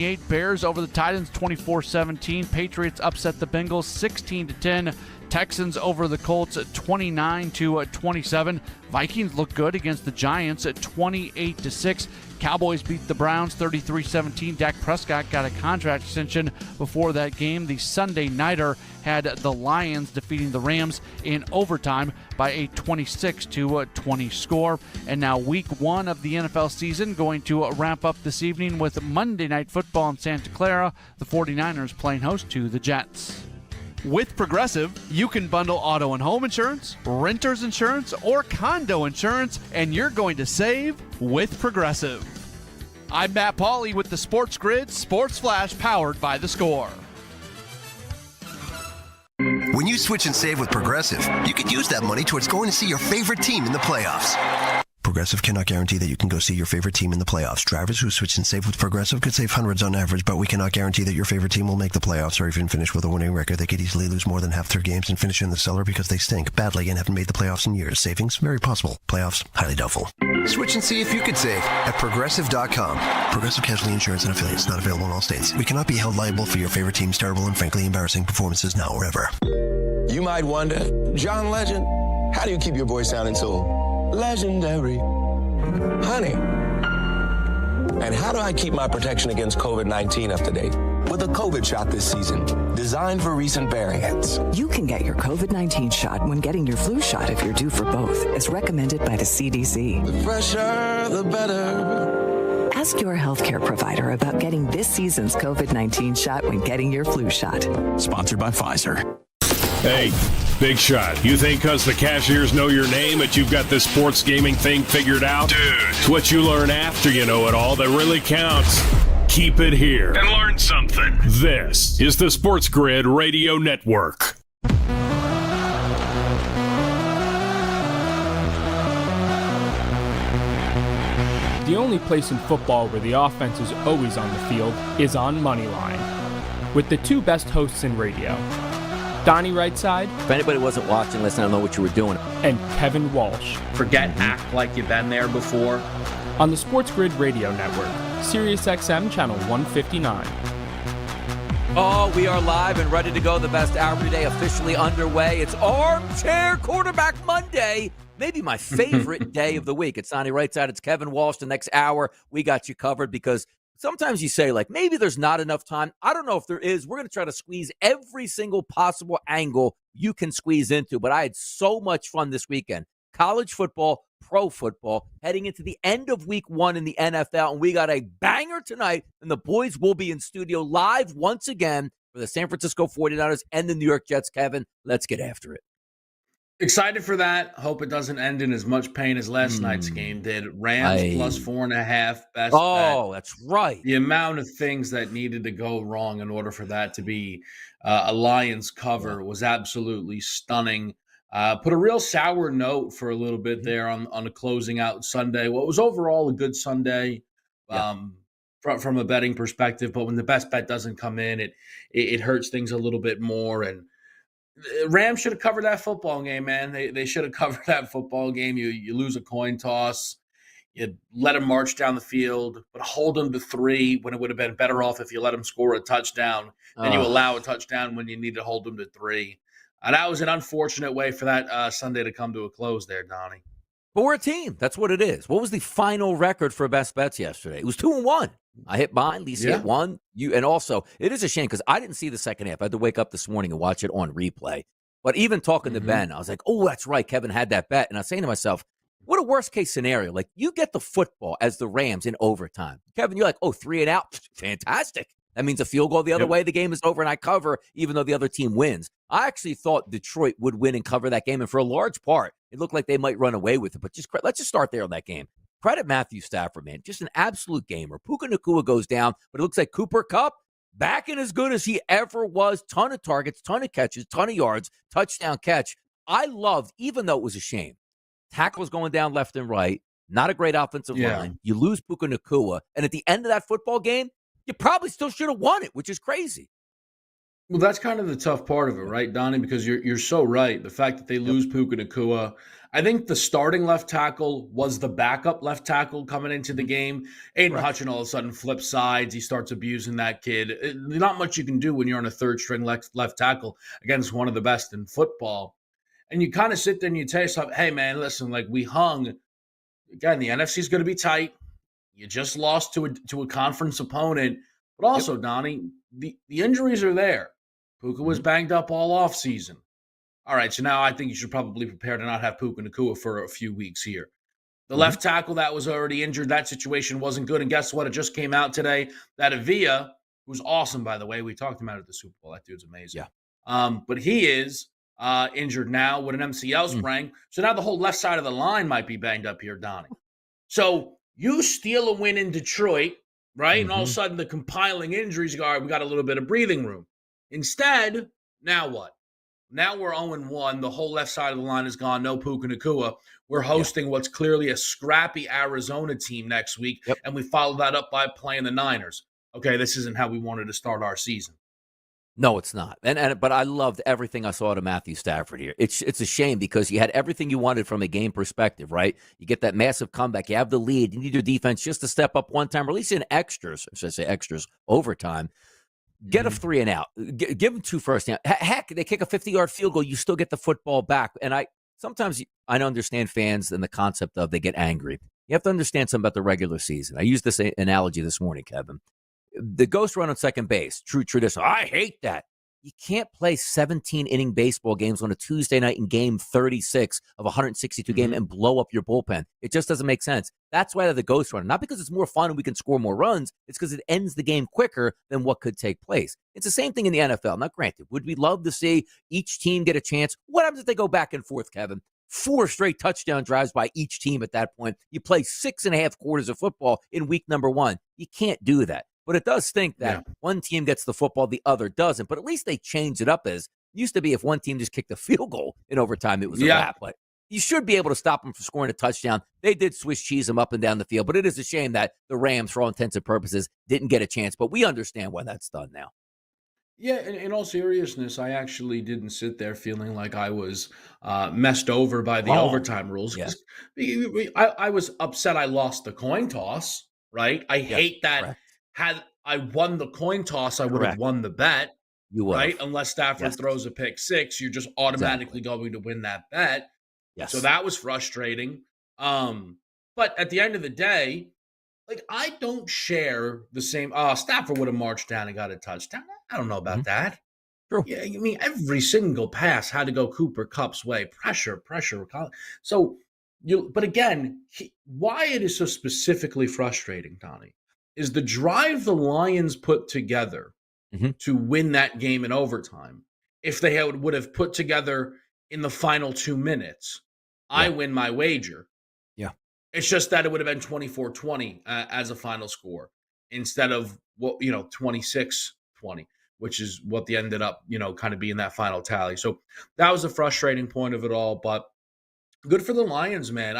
Bears over the Titans 24-17. Patriots upset the Bengals 16-10. Texans over the Colts 29-27. Vikings look good against the Giants at 28-6. Cowboys beat the Browns 33-17. Dak Prescott got a contract extension before that game. The Sunday nighter had the Lions defeating the Rams in overtime by a 26-20 score. And now week one of the NFL season going to wrap up this evening with Monday Night Football in Santa Clara. The 49ers playing host to the Jets. With Progressive, you can bundle auto and home insurance, renter's insurance, or condo insurance, and you're going to save with Progressive. I'm Matt Pauley with the SportsGrid Sports Flash powered by The Score. When you switch and save with Progressive, you could use that money towards going to see your favorite team in the playoffs. Progressive cannot guarantee that you can go see your favorite team in the playoffs. Drivers who switch and save with Progressive could save hundreds on average, but we cannot guarantee that your favorite team will make the playoffs or even finish with a winning record. They could easily lose more than half their games and finish in the cellar because they stink badly and haven't made the playoffs in years. Savings, very possible. Playoffs, highly doubtful. Switch and see if you could save at Progressive.com. Progressive Casualty Insurance and Affiliates, not available in all states. We cannot be held liable for your favorite team's terrible and frankly embarrassing performances now or ever. You might wonder, John Legend, how do you keep your voice sounding so legendary? Honey. And how do I keep my protection against COVID-19 up to date? With a COVID shot this season, designed for recent variants. You can get your COVID-19 shot when getting your flu shot if you're due for both, as recommended by the CDC. The fresher, the better. Ask your healthcare provider about getting this season's COVID-19 shot when getting your flu shot. Sponsored by Pfizer. Hey, big shot. You think because the cashiers know your name that you've got this sports gaming thing figured out? Dude, it's what you learn after you know it all that really counts. Keep it here and learn something. This is the SportsGrid Radio Network. The only place in football where the offense is always on the field is on Moneyline. With the two best hosts in radio, Donnie Rightside. If anybody wasn't watching, listen, I don't know what you were doing. And Kevin Walsh. Forget act like you've been there before. On the SportsGrid Radio Network, SiriusXM Channel 159. Oh, we are live and ready to go. The best hour of the day officially underway. It's Armchair Quarterback Monday. Maybe my favorite day of the week. It's Donnie Rightside. It's Kevin Walsh. The next hour, we got you covered because sometimes you say, like, maybe there's not enough time. I don't know if there is. We're going to try to squeeze every single possible angle you can squeeze into. But I had so much fun this weekend. College football, pro football, heading into the end of week one in the NFL. And we got a banger tonight. And the boys will be in studio live once again for the San Francisco 49ers and the New York Jets. Kevin, let's get after it. Excited for that. Hope it doesn't end in as much pain as last night's game did. Rams plus 4.5. Best bet. That's right. The amount of things that needed to go wrong in order for that to be a Lions cover was absolutely stunning. Put a real sour note for a little bit there on the closing out Sunday. What was overall a good Sunday from a betting perspective, but when the best bet doesn't come in, it hurts things a little bit more. And Rams should have covered that football game, man. They should have covered that football game. You lose a coin toss. You let them march down the field, but hold them to 3 when it would have been better off if you let them score a touchdown. Then you allow a touchdown when you need to hold them to 3. That was an unfortunate way for that Sunday to come to a close there, Donnie. But we're a team. That's what it is. What was the final record for best bets yesterday? It was 2-1. I hit mine. Lisa hit 1. And also, it is a shame because I didn't see the second half. I had to wake up this morning and watch it on replay. But even talking to Ben, I was like, oh, that's right. Kevin had that bet. And I was saying to myself, what a worst-case scenario. Like, you get the football as the Rams in overtime. Kevin, you're like, 3 and out. Fantastic. That means a field goal the other way. The game is over, and I cover even though the other team wins. I actually thought Detroit would win and cover that game. And for a large part, it looked like they might run away with it. But let's just start there on that game. Credit Matthew Stafford, man. Just an absolute gamer. Puka Nacua goes down, but it looks like Cooper Kupp back in as good as he ever was. Ton of targets, ton of catches, ton of yards, touchdown catch. I loved, even though it was a shame, tackles going down left and right, not a great offensive line. You lose Puka Nacua, and at the end of that football game, you probably still should have won it, which is crazy. Well, that's kind of the tough part of it, right, Donnie? Because you're so right. The fact that they lose Puka Nacua, I think the starting left tackle was the backup left tackle coming into the game. Aiden Hutchin all of a sudden flips sides. He starts abusing that kid. Not much you can do when you're on a third string left tackle against one of the best in football. And you kind of sit there and you tell yourself, hey, man, listen, like we hung. Again, the NFC is going to be tight. You just lost to a conference opponent. But also, Donnie, the injuries are there. Puka was banged up all offseason. All right, so now I think you should probably prepare to not have Puka Nacua for a few weeks here. The left tackle that was already injured, that situation wasn't good. And guess what? It just came out today that Avila, who's awesome, by the way, we talked about it at the Super Bowl. That dude's amazing. Yeah. But he is injured now with an MCL sprain. So now the whole left side of the line might be banged up here, Donnie. So you steal a win in Detroit, right? And all of a sudden the compiling injuries go, all right, we got a little bit of breathing room. Instead, now what? Now we're 0-1. The whole left side of the line is gone. No Puka Nacua. We're hosting what's clearly a scrappy Arizona team next week, and we follow that up by playing the Niners. Okay, this isn't how we wanted to start our season. No, it's not. But I loved everything I saw to Matthew Stafford here. It's a shame because you had everything you wanted from a game perspective, right? You get that massive comeback. You have the lead. You need your defense just to step up one time, or at least in extras, or should I say extras, overtime. Get a 3 and out. Give them 2 first down. Heck, they kick a 50-yard field goal. You still get the football back. And sometimes I don't understand fans and the concept of they get angry. You have to understand something about the regular season. I used this analogy this morning, Kevin. The ghost run on second base, true tradition. I hate that. You can't play 17-inning baseball games on a Tuesday night in game 36 of a 162 game and blow up your bullpen. It just doesn't make sense. That's why they're the ghost runner. Not because it's more fun and we can score more runs. It's because it ends the game quicker than what could take place. It's the same thing in the NFL. Now, granted, would we love to see each team get a chance? What happens if they go back and forth, Kevin? 4 straight touchdown drives by each team at that point. You play 6.5 quarters of football in week number 1. You can't do that. But it does stink that one team gets the football, the other doesn't. But at least they changed it up as it used to be if one team just kicked a field goal in overtime, it was a wrap. But you should be able to stop them from scoring a touchdown. They did Swiss cheese them up and down the field. But it is a shame that the Rams, for all intents and purposes, didn't get a chance. But we understand why that's done now. Yeah, in all seriousness, I actually didn't sit there feeling like I was messed over by the overtime rules. Yeah. I was upset I lost the coin toss, right? I hate that. Correct. Had I won the coin toss, I would have won the bet. You would, right? Unless Stafford throws a pick 6, you're just automatically going to win that bet. Yes. So that was frustrating. But at the end of the day, like I don't share the same. Stafford would have marched down and got a touchdown. I don't know about that. True. Yeah, I mean every single pass had to go Cooper Kupp's way. Pressure. So but again, why it is so specifically frustrating, Donnie, is the drive the Lions put together to win that game in overtime. If they would have put together in the final 2 minutes, I win my wager. Yeah. It's just that it would have been 24-20 as a final score instead of 26-20, which is what they ended up, kind of being that final tally. So that was a frustrating point of it all, but good for the Lions, man.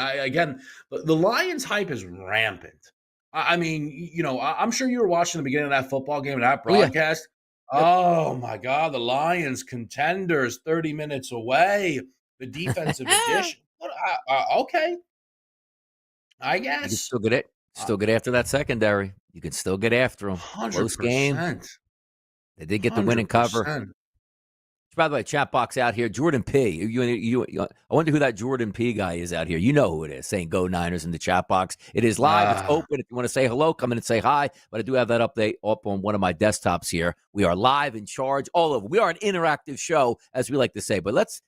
The Lions hype is rampant. I mean, I'm sure you were watching the beginning of that football game and that broadcast. Oh, my God, the Lions contenders 30 minutes away. The defensive edition. Okay. I guess. You can still get after that secondary. You can still get after them. 100%. Close game. They did get the winning cover. By the way, chat box out here, Jordan P. I wonder who that Jordan P. guy is out here. You know who it is, saying "Go Niners" in the chat box. It is live. It's open. If you want to say hello, come in and say hi. But I do have that update up on one of my desktops here. We are live, in charge, all over. We are an interactive show, as we like to say. But let's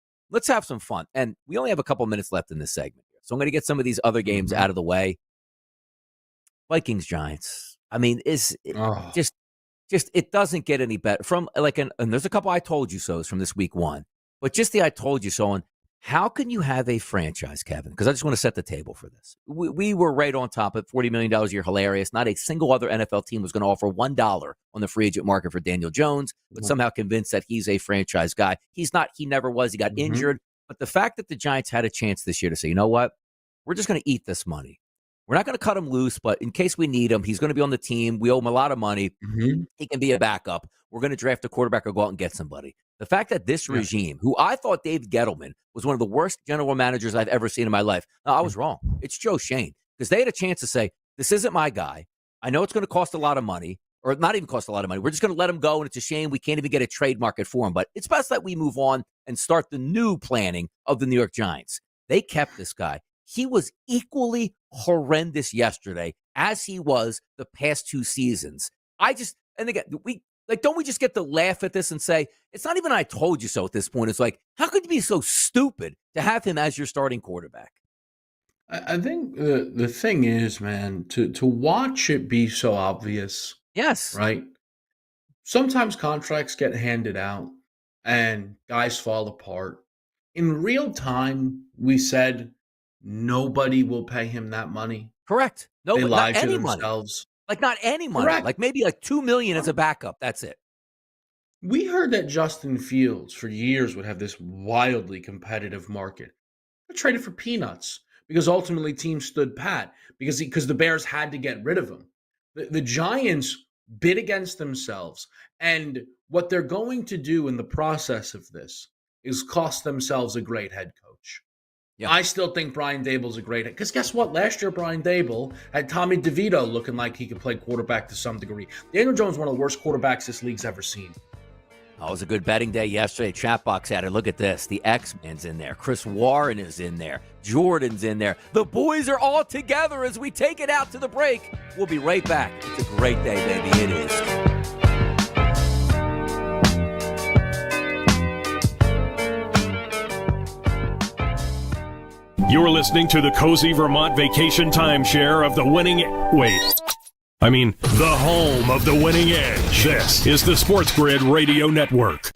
have some fun. And we only have a couple minutes left in this segment here, so I'm going to get some of these other games out of the way. Vikings Giants. I mean, just it doesn't get any better from and there's a couple I told you so's from this week 1, but just the I told you so on. How can you have a franchise, Kevin? Because I just want to set the table for this. We were right on top at $40 million a year, hilarious. Not a single other NFL team was going to offer $1 on the free agent market for Daniel Jones, but somehow convinced that he's a franchise guy. He's not. He never was. He got injured. But the fact that the Giants had a chance this year to say, you know what, we're just going to eat this money. We're not going to cut him loose, but in case we need him, he's going to be on the team. We owe him a lot of money. He can be a backup. We're going to draft a quarterback or go out and get somebody. The fact that this regime, who I thought Dave Gettleman was one of the worst general managers I've ever seen in my life. No, I was wrong. It's Joe Schoen, because they had a chance to say, this isn't my guy. I know it's going to cost a lot of money, or not even cost a lot of money. We're just going to let him go, and it's a shame we can't even get a trade market for him. But it's best that we move on and start the new planning of the New York Giants. They kept this guy. He was equally horrendous yesterday as he was the past 2 seasons. And again, don't we just get to laugh at this and say, it's not even I told you so at this point. It's like, how could you be so stupid to have him as your starting quarterback? I think the thing is, man, to watch it be so obvious. Yes. Right? Sometimes contracts get handed out and guys fall apart. In real time, we said nobody will pay him that money. Correct. No, they lied to Money. themselves. Like, not any money. Correct. Like, maybe like $2 million as a backup. That's it. We heard that Justin Fields for years would have this wildly competitive market. They traded for peanuts because ultimately teams stood pat because the Bears had to get rid of him. The Giants bid against themselves, and what they're going to do in the process of this is cost themselves a great head coach. Yeah. I still think Brian Daboll's a great head, because guess what? Last year, Brian Daboll had Tommy DeVito looking like he could play quarterback to some degree. Daniel Jones, one of the worst quarterbacks this league's ever seen. Oh, it was a good betting day yesterday. Chatbox had it. Look at this. The X-Men's in there. Chris Warren is in there. Jordan's in there. The boys are all together as we take it out to the break. We'll be right back. It's a great day, baby. It is. You're listening to the Cozy Vermont Vacation Timeshare of the the home of the winning edge. This is the SportsGrid Radio Network.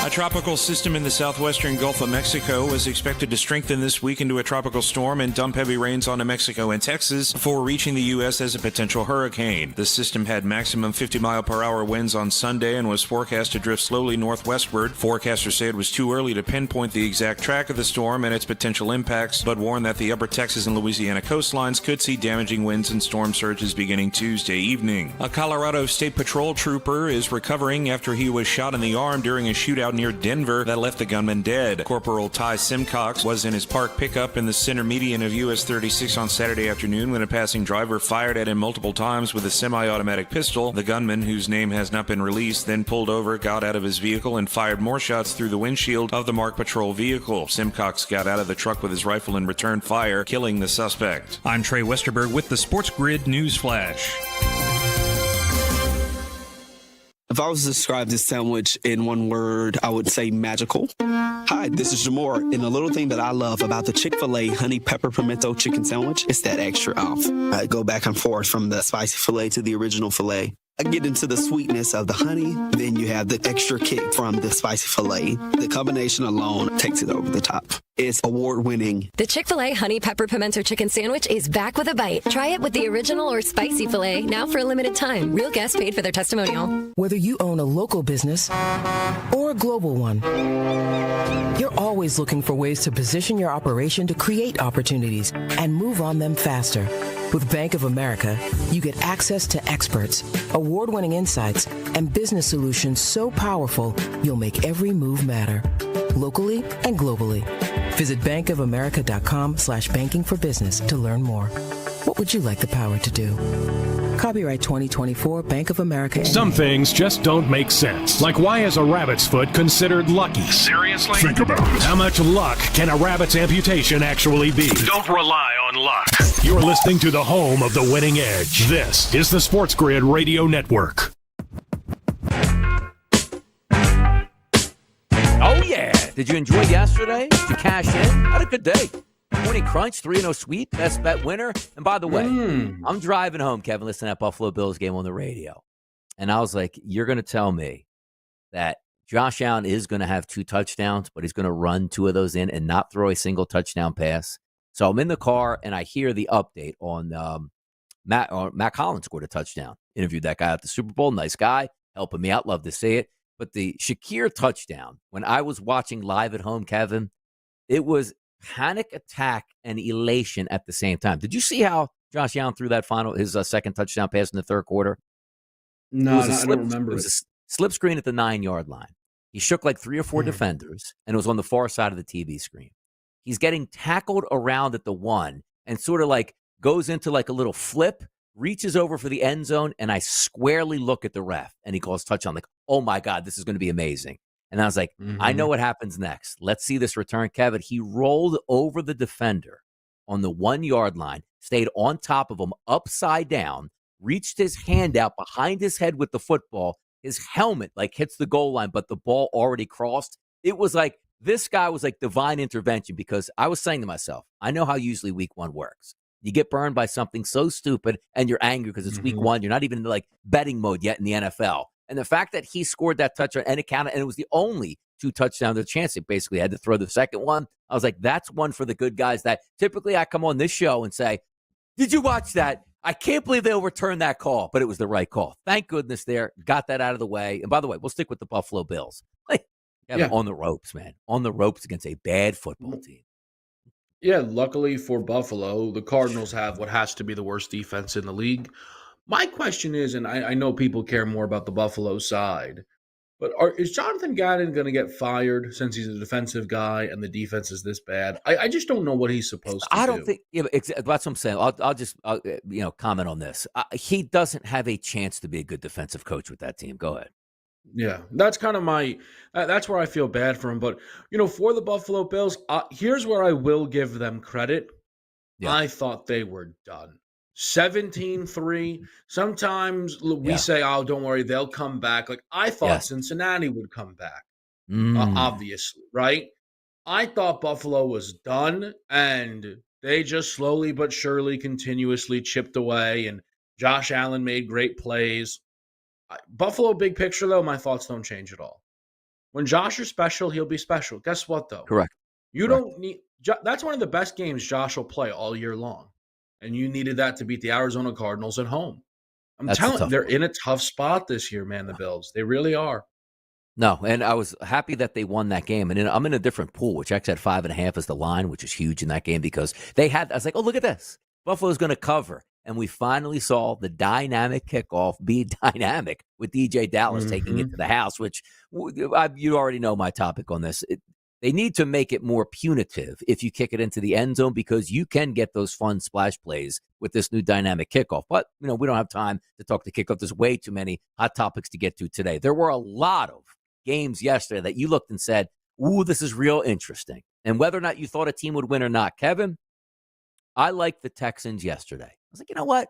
A tropical system in the southwestern Gulf of Mexico is expected to strengthen this week into a tropical storm and dump heavy rains onto Mexico and Texas before reaching the U.S. as a potential hurricane. The system had maximum 50-mile-per-hour winds on Sunday and was forecast to drift slowly northwestward. Forecasters say it was too early to pinpoint the exact track of the storm and its potential impacts, but warned that the upper Texas and Louisiana coastlines could see damaging winds and storm surges beginning Tuesday evening. A Colorado State Patrol trooper is recovering after he was shot in the arm during a shootout near Denver that left the gunman dead. Corporal Ty Simcox was in his parked pickup in the center median of US 36 on Saturday afternoon when a passing driver fired at him multiple times with a semi-automatic pistol. The gunman, whose name has not been released, then pulled over, got out of his vehicle, and fired more shots through the windshield of the marked patrol vehicle. Simcox got out of the truck with his rifle and returned fire, killing the suspect. I'm Trey Westerberg with the SportsGrid News Flash. If I was to describe this sandwich in one word, I would say magical. Hi, this is Jamor, and the little thing that I love about the Chick-fil-A honey pepper pimento chicken sandwich is that extra oomph. I go back and forth from the spicy filet to the original filet. I get into the sweetness of the honey, then you have the extra kick from the spicy filet. The combination alone takes it over the top. It's award-winning. The Chick-fil-A Honey Pepper Pimento Chicken Sandwich is back with a bite. Try it with the original or spicy filet, now for a limited time. Real guests paid for their testimonial. Whether you own a local business or a global one, you're always looking for ways to position your operation to create opportunities and move on them faster. With Bank of America, you get access to experts, award-winning insights, and business solutions so powerful, you'll make every move matter, locally and globally. Visit bankofamerica.com/banking for business to learn more. What would you like the power to do? Copyright 2024 Bank of America. Some things just don't make sense. Like, why is a rabbit's foot considered lucky? Seriously? Think about it. How much luck can a rabbit's amputation actually be? Don't rely on luck. You're listening to the home of the winning edge. This is the SportsGrid Radio Network. Oh, yeah. Did you enjoy yesterday? Did you cash in? Had a good day. Morning Crunch, 3-0 sweep, best bet winner. And by the way, I'm driving home, Kevin, listening to that Buffalo Bills game on the radio. And I was like, you're going to tell me that Josh Allen is going to have 2 touchdowns, but he's going to run 2 of those in and not throw a single touchdown pass. So I'm in the car, and I hear the update on Matt Collins scored a touchdown. Interviewed that guy at the Super Bowl. Nice guy, helping me out. Love to see it. But the Shakir touchdown, when I was watching live at home, Kevin, it was panic attack and elation at the same time. Did you see how Josh Allen threw that his second touchdown pass in the third quarter? No, I don't remember it. Was a slip screen at the 9-yard line. He shook like 3 or 4 defenders, and it was on the far side of the TV screen. He's getting tackled around at the 1 and sort of like goes into like a little flip, reaches over for the end zone, and I squarely look at the ref, and he calls touchdown. Like, oh, my God, this is going to be amazing. And I was like, I know what happens next. Let's see this return, Kevin. He rolled over the defender on the 1-yard line, stayed on top of him, upside down, reached his hand out behind his head with the football. His helmet like hits the goal line, but the ball already crossed. It was like this guy was like divine intervention, because I was saying to myself, I know how usually week 1 works. You get burned by something so stupid and you're angry because it's week 1. You're not even in like betting mode yet in the NFL. And the fact that he scored that touchdown and it counted, and it was the only 2 touchdowns, the chance it basically had to throw the second one. I was like, that's one for the good guys that typically I come on this show and say, did you watch that? I can't believe they overturned that call, but it was the right call. Thank goodness there. Got that out of the way. And by the way, we'll stick with the Buffalo Bills. On the ropes, man. On the ropes against a bad football team. Yeah, luckily for Buffalo, the Cardinals have what has to be the worst defense in the league. My question is, and I know people care more about the Buffalo side, but is Jonathan Gannon going to get fired since he's a defensive guy and the defense is this bad? I just don't know what he's supposed to do. I don't think that's what I'm saying. I'll just comment on this. He doesn't have a chance to be a good defensive coach with that team. Go ahead. Yeah, that's kind of that's where I feel bad for him. But, for the Buffalo Bills, here's where I will give them credit. Yeah. I thought they were done. 17-3. Sometimes we say, oh, don't worry, they'll come back. Like, I thought Cincinnati would come back, obviously, right? I thought Buffalo was done, and they just slowly but surely continuously chipped away, and Josh Allen made great plays. Buffalo, big picture, though, my thoughts don't change at all. When Josh is special, he'll be special. Guess what, though? Correct. Don't need – that's one of the best games Josh will play all year long. And you needed that to beat the Arizona Cardinals at home. I'm telling you, they're in a tough spot this year, man, the Bills. They really are. No, and I was happy that they won that game. And then I'm in a different pool, which actually had 5.5 as the line, which is huge in that game because I was like, oh, look at this. Buffalo's going to cover. And we finally saw the dynamic kickoff be dynamic with DJ Dallas taking it to the house, which you already know my topic on this. They need to make it more punitive if you kick it into the end zone because you can get those fun splash plays with this new dynamic kickoff. But, we don't have time to talk to kickoff. There's way too many hot topics to get to today. There were a lot of games yesterday that you looked and said, ooh, this is real interesting. And whether or not you thought a team would win or not, Kevin, I liked the Texans yesterday. I was like, you know what?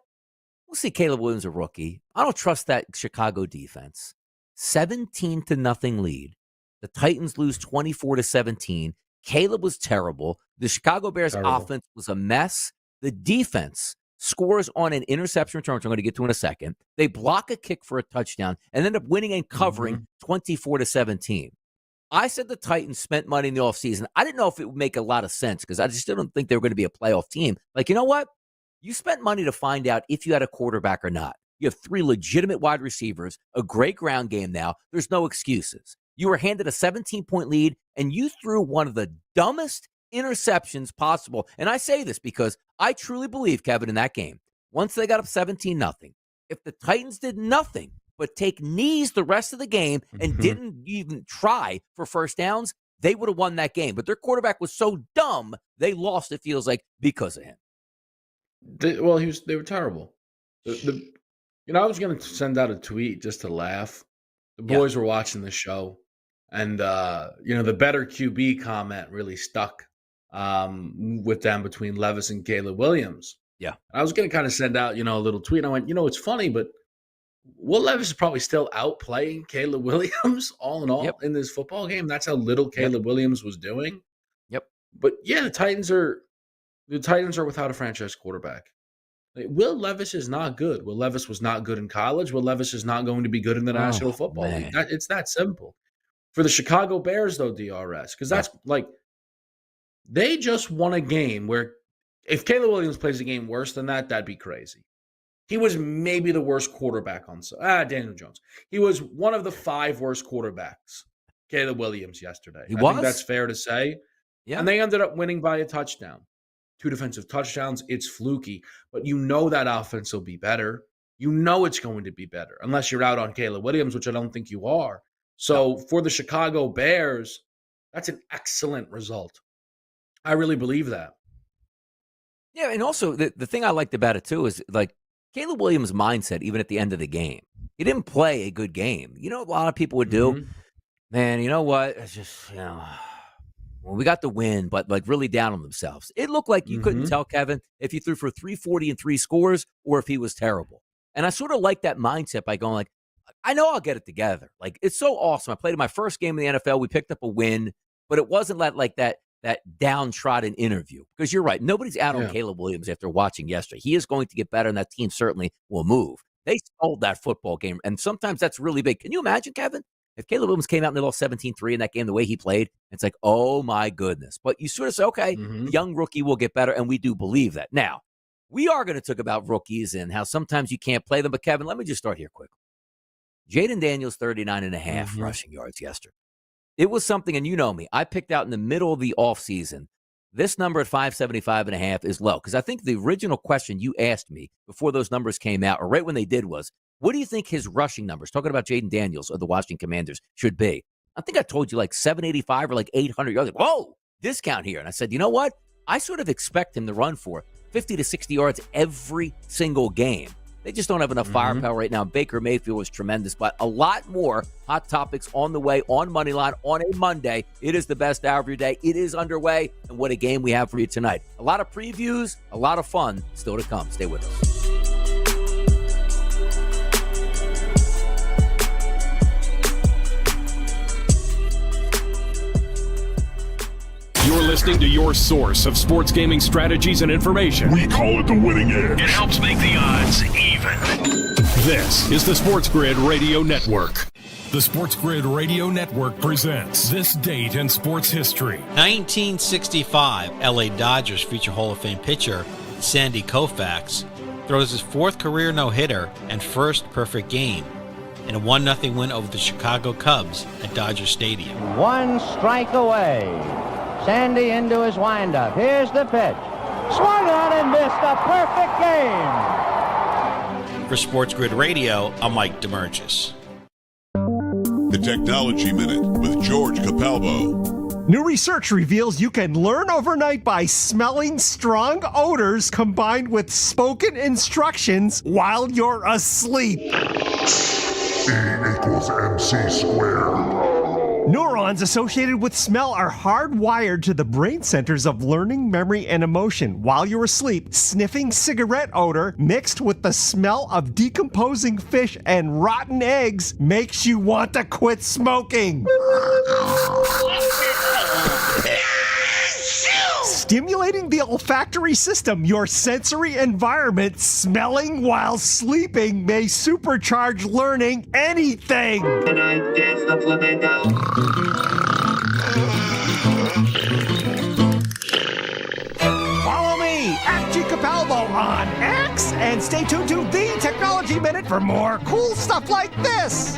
We'll see Caleb Williams, a rookie. I don't trust that Chicago defense. 17-0 lead. The Titans lose 24-17. Caleb was terrible. The Chicago Bears offense was a mess. The defense scores on an interception return, which I'm going to get to in a second. They block a kick for a touchdown and end up winning and covering 24-17. I said the Titans spent money in the offseason. I didn't know if it would make a lot of sense because I just didn't think they were going to be a playoff team. Like, you know what? You spent money to find out if you had a quarterback or not. You have 3 legitimate wide receivers, a great ground game now. There's no excuses. You were handed a 17-point lead, and you threw one of the dumbest interceptions possible. And I say this because I truly believe, Kevin, in that game, once they got up 17-0, if the Titans did nothing but take knees the rest of the game and didn't even try for first downs, they would have won that game. But their quarterback was so dumb, they lost, it feels like, because of him. They were terrible. I was going to send out a tweet just to laugh. The boys were watching the show. And, the better QB comment really stuck with them between Levis and Caleb Williams. Yeah. I was going to kind of send out, a little tweet. And I went, it's funny, but Will Levis is probably still outplaying Caleb Williams all in all in this football game. That's how little Caleb Williams was doing. Yep. But, yeah, the Titans are without a franchise quarterback. Will Levis is not good. Will Levis was not good in college. Will Levis is not going to be good in the National Football League. It's that simple. For the Chicago Bears, though, DRS, because that's they just won a game where if Caleb Williams plays a game worse than that, that'd be crazy. He was maybe the worst quarterback on Daniel Jones. He was one of the 5 worst quarterbacks, Caleb Williams, yesterday. I think that's fair to say. Yeah. And they ended up winning by a touchdown. 2 defensive touchdowns. It's fluky, but you know that offense will be better. You know it's going to be better, unless you're out on Caleb Williams, which I don't think you are. So for the Chicago Bears, that's an excellent result. I really believe that. Yeah, and also the thing I liked about it too is like Caleb Williams' mindset, even at the end of the game. He didn't play a good game. You know what a lot of people would do? Man, you know what? It's just, well, we got the win, but like really down on themselves. It looked like you couldn't tell, Kevin, if he threw for 340 and 3 scores or if he was terrible. And I sort of like that mindset by going like, I know I'll get it together. Like, it's so awesome. I played in my first game in the NFL. We picked up a win, but it wasn't like that downtrodden interview. Because you're right. Nobody's out on Caleb Williams after watching yesterday. He is going to get better, and that team certainly will move. They sold that football game, and sometimes that's really big. Can you imagine, Kevin, if Caleb Williams came out and they lost 17-3 in that game, the way he played, it's like, oh, my goodness. But you sort of say, okay, the young rookie will get better, and we do believe that. Now, we are going to talk about rookies and how sometimes you can't play them. But, Kevin, let me just start here quickly. Jaden Daniels, 39.5 rushing yards yesterday. It was something, and you know me, I picked out in the middle of the offseason. This number at 575.5 is low because I think the original question you asked me before those numbers came out, or right when they did, was, what do you think his rushing numbers, talking about Jaden Daniels of the Washington Commanders, should be? I think I told you like 785 or like 800 yards. Like, whoa, discount here. And I said, you know what? I sort of expect him to run for 50 to 60 yards every single game. They just don't have enough firepower right now. Baker Mayfield was tremendous, but a lot more hot topics on the way on Moneyline on a Monday. It is the best hour of your day. It is underway, and what a game we have for you tonight. A lot of previews, a lot of fun still to come. Stay with us. You're listening to your source of sports gaming strategies and information. We call it the winning edge. It helps make the odds even. This is the SportsGrid Radio Network. The SportsGrid Radio Network presents This Date in Sports History. 1965, LA Dodgers future Hall of Fame pitcher Sandy Koufax throws his 4th career no-hitter and first perfect game in a 1-0 win over the Chicago Cubs at Dodger Stadium. 1 strike away. Sandy into his windup. Here's the pitch. Swung on and missed. A perfect game. For SportsGrid Radio, I'm Mike DeMurgis. The Technology Minute with George Capalbo. New research reveals you can learn overnight by smelling strong odors combined with spoken instructions while you're asleep. E equals MC squared. Neurons associated with smell are hardwired to the brain centers of learning, memory, and emotion. While you're asleep, sniffing cigarette odor mixed with the smell of decomposing fish and rotten eggs makes you want to quit smoking. Stimulating the olfactory system, your sensory environment, smelling while sleeping may supercharge learning anything. Follow me at G Capalbo on X and stay tuned to The Technology Minute for more cool stuff like this.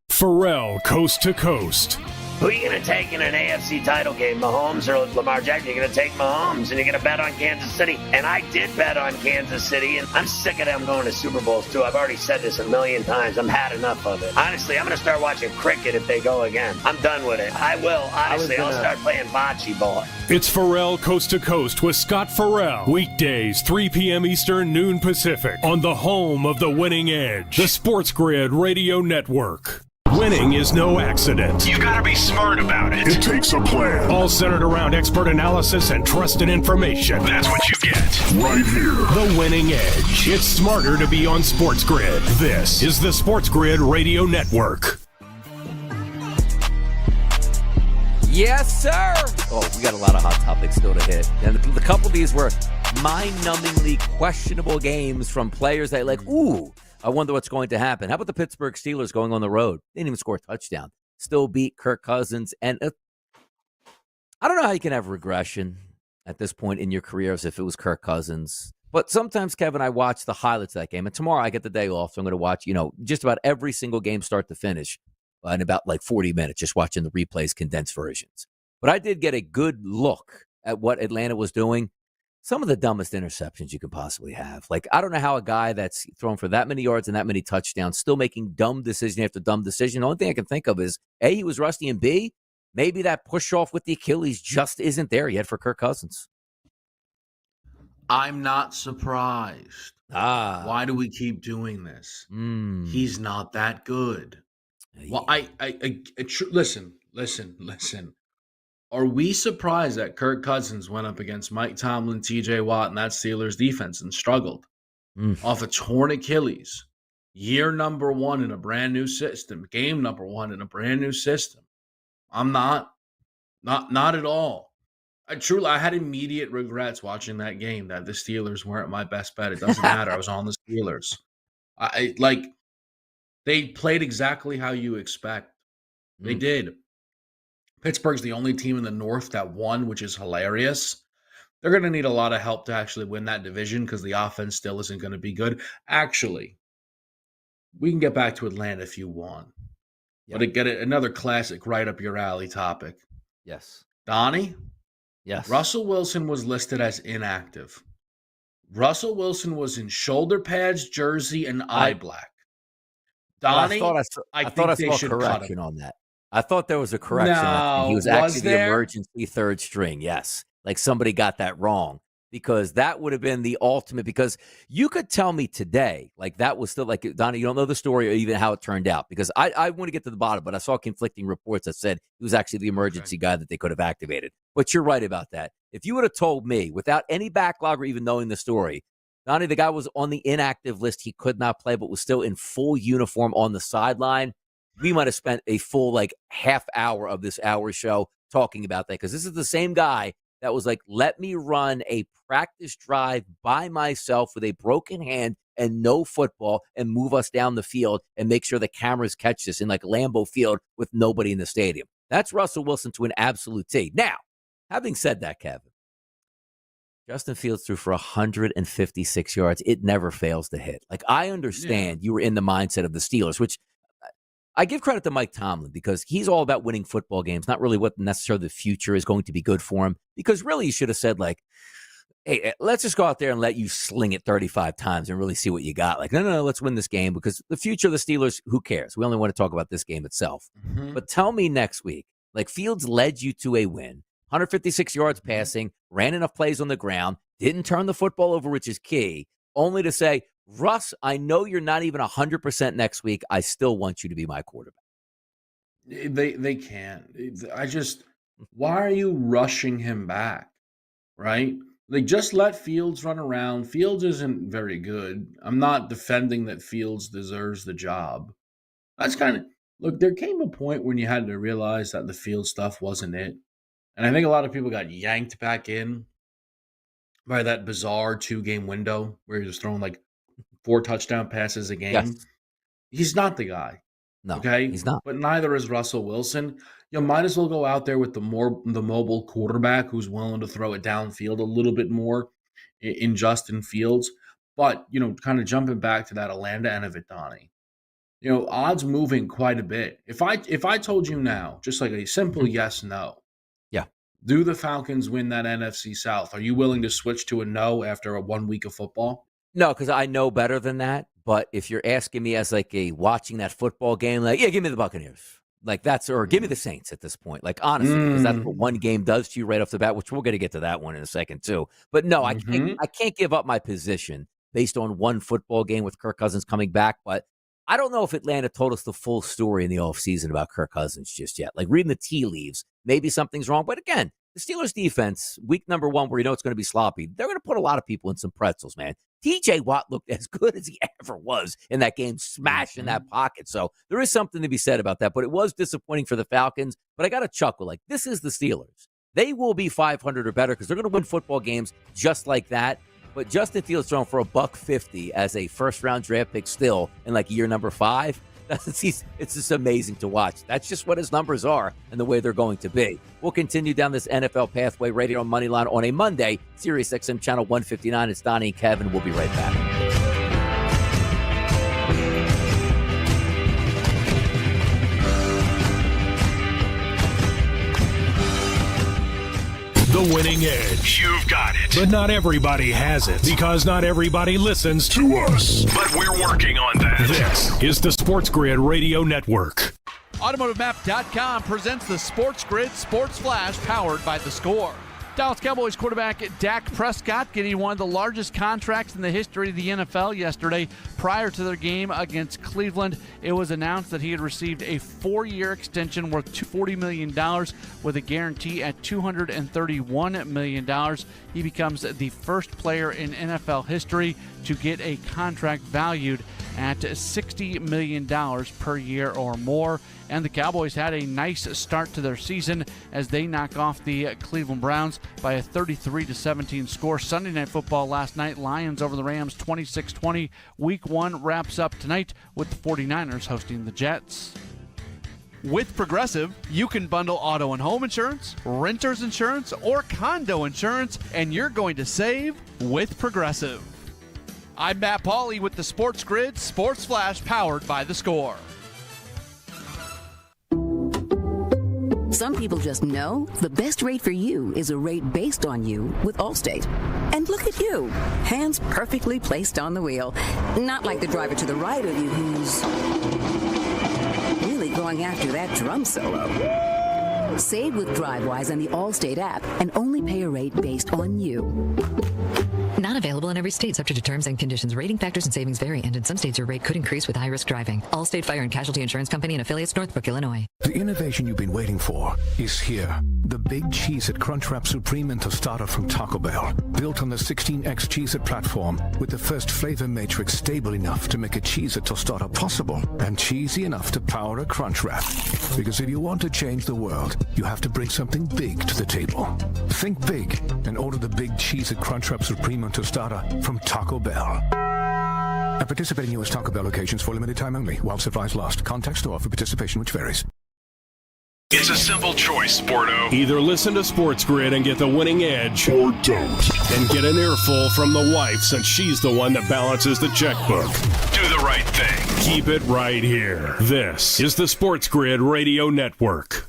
Pharrell, Coast to Coast. Who are you going to take in an AFC title game, Mahomes or Lamar Jackson? You're going to take Mahomes, and you're going to bet on Kansas City. And I did bet on Kansas City, and I'm sick of them going to Super Bowls, too. I've already said this a million times. I'm had enough of it. Honestly, I'm going to start watching cricket if they go again. I'm done with it. I will. Honestly, I'll start playing bocce ball. It's Pharrell, Coast to Coast with Scott Farrell. Weekdays, 3 p.m. Eastern, noon Pacific. On the home of the winning edge, the SportsGrid Radio Network. Winning is no accident. You've got to be smart about it. It takes a plan. All centered around expert analysis and trusted information. That's what you get right here. The winning edge. It's smarter to be on SportsGrid. This is the SportsGrid Radio Network. Yes, sir. Oh, we got a lot of hot topics still to hit. And the couple of these were mind-numbingly questionable games from players that like, ooh, I wonder what's going to happen. How about the Pittsburgh Steelers going on the road? They didn't even score a touchdown. Still beat Kirk Cousins. And I don't know how you can have regression at this point in your career as if it was Kirk Cousins. But sometimes, Kevin, I watch the highlights of that game. And tomorrow I get the day off, so I'm going to watch, just about every single game start to finish in about like 40 minutes, just watching the replays, condensed versions. But I did get a good look at what Atlanta was doing. Some of the dumbest interceptions you could possibly have. Like, I don't know how a guy that's thrown for that many yards and that many touchdowns still making dumb decision after dumb decision. The only thing I can think of is, A, he was rusty, and B, maybe that push off with the Achilles just isn't there yet for Kirk Cousins. I'm not surprised. Why do we keep doing this? He's not that good. Well, listen. Are we surprised that Kirk Cousins went up against Mike Tomlin, TJ Watt, and that Steelers defense and struggled off a torn Achilles? Year number one in a brand new system. Game number one in a brand new system. I'm not at all. I had immediate regrets watching that game that the Steelers weren't my best bet. It doesn't matter. I was on the Steelers. They played exactly how you expect. They did. Pittsburgh's the only team in the North that won, which is hilarious. They're going to need a lot of help to actually win that division because the offense still isn't going to be good. Actually, we can get back to Atlanta if you want. Yeah. But another classic right up your alley topic. Yes. Donnie? Yes. Russell Wilson was listed as inactive. Russell Wilson was in shoulder pads, jersey, and eye black. Donnie, I thought I saw a correction on that. I thought there was a correction. No, he was actually the emergency third string. Yes. Like somebody got that wrong because that would have been the ultimate. Because you could tell me today, like that was still like, Donnie, you don't know the story or even how it turned out because I want to get to the bottom, but I saw conflicting reports that said he was actually the emergency guy that they could have activated. But you're right about that. If you would have told me without any backlog or even knowing the story, Donnie, the guy was on the inactive list. He could not play, but was still in full uniform on the sideline. We might have spent a full half hour of this hour show talking about that because this is the same guy that was like, let me run a practice drive by myself with a broken hand and no football and move us down the field and make sure the cameras catch this in Lambeau Field with nobody in the stadium. That's Russell Wilson to an absolute T. Now, having said that, Kevin, Justin Fields threw for 156 yards. It never fails to hit. I understand you were in the mindset of the Steelers, which I give credit to Mike Tomlin because he's all about winning football games, not really what necessarily the future is going to be good for him. Because really, you should have said, hey, let's just go out there and let you sling it 35 times and really see what you got. No, let's win this game because the future of the Steelers, who cares? We only want to talk about this game itself. Mm-hmm. But tell me next week, Fields led you to a win, 156 yards passing, ran enough plays on the ground, didn't turn the football over, which is key, only to say, Russ, I know you're not even 100% next week. I still want you to be my quarterback. They can't. Why are you rushing him back, right? Just let Fields run around. Fields isn't very good. I'm not defending that Fields deserves the job. That's there came a point when you had to realize that the Fields stuff wasn't it. And I think a lot of people got yanked back in by that bizarre 2-game window where he was throwing 4 touchdown passes a game. Yes. He's not the guy. No, okay? He's not. But neither is Russell Wilson. You might as well go out there with the mobile quarterback who's willing to throw it downfield a little bit more in Justin Fields. But, kind of jumping back to that Atlanta end of it, Donnie, odds moving quite a bit. If I told you now, just a simple yes, no. Yeah. Do the Falcons win that NFC South? Are you willing to switch to a no after a 1 week of football? No, because I know better than that. But if you're asking me as a watching that football game, give me the Buccaneers. Or give me the Saints at this point. Honestly, because that's what one game does to you right off the bat, which we're going to get to that one in a second too. But no, I can't give up my position based on one football game with Kirk Cousins coming back. But I don't know if Atlanta told us the full story in the offseason about Kirk Cousins just yet. Reading the tea leaves, maybe something's wrong. But again, the Steelers defense, week number 1, where it's going to be sloppy, they're going to put a lot of people in some pretzels, man. TJ Watt looked as good as he ever was in that game, smashing that pocket. So there is something to be said about that, but it was disappointing for the Falcons. But I got to chuckle. This is the Steelers. They will be 500 or better because they're going to win football games just like that. But Justin Fields thrown for $150 as a first-round draft pick still in year number 5. It's just amazing to watch. That's just what his numbers are and the way they're going to be. We'll continue down this NFL pathway right here on Moneyline on a Monday, Sirius XM Channel 159. It's Donnie and Kevin. We'll be right back. The winning edge. You've got it. But not everybody has it, because not everybody listens to us. But we're working on that. This is the SportsGrid Radio Network. AutomotiveMap.com presents the SportsGrid Sports Flash powered by The Score. Dallas Cowboys quarterback Dak Prescott getting one of the largest contracts in the history of the NFL yesterday. Prior to their game against Cleveland, it was announced that he had received a 4-year extension worth $40 million with a guarantee at $231 million. He becomes the first player in NFL history to get a contract valued at $60 million per year or more. And the Cowboys had a nice start to their season as they knock off the Cleveland Browns by a 33-17 score. Sunday Night Football last night, Lions over the Rams 26-20. Week 1 wraps up tonight with the 49ers hosting the Jets. With Progressive, you can bundle auto and home insurance, renter's insurance, or condo insurance, and you're going to save with Progressive. I'm Matt Pauley with the SportsGrid Sports Flash powered by The Score. Some people just know the best rate for you is a rate based on you with Allstate. And look at you, hands perfectly placed on the wheel. Not like the driver to the right of you who's really going after that drum solo. Save with DriveWise and the Allstate app and only pay a rate based on you. Not available in every state, subject to terms and conditions. Rating factors and savings vary, and in some states your rate could increase with high-risk driving. Allstate Fire and Casualty Insurance Company and affiliates, Northbrook, Illinois. The innovation you've been waiting for is here. The Big Cheez-It Crunchwrap Supreme and Tostada from Taco Bell. Built on the 16X Cheez-It platform with the first flavor matrix stable enough to make a Cheez-It Tostada possible and cheesy enough to power a crunch wrap. Because if you want to change the world, you have to bring something big to the table. Think big and order the Big Cheez-It Crunchwrap Supreme and Tostada from Taco Bell. At participating U.S. Taco Bell locations for limited time only, while supplies last. Contact store for participation which varies. It's a simple choice, Sporto. Either listen to SportsGrid and get the winning edge, or don't. And get an earful from the wife, since she's the one that balances the checkbook. Do the right thing. Keep it right here. This is the SportsGrid Radio Network.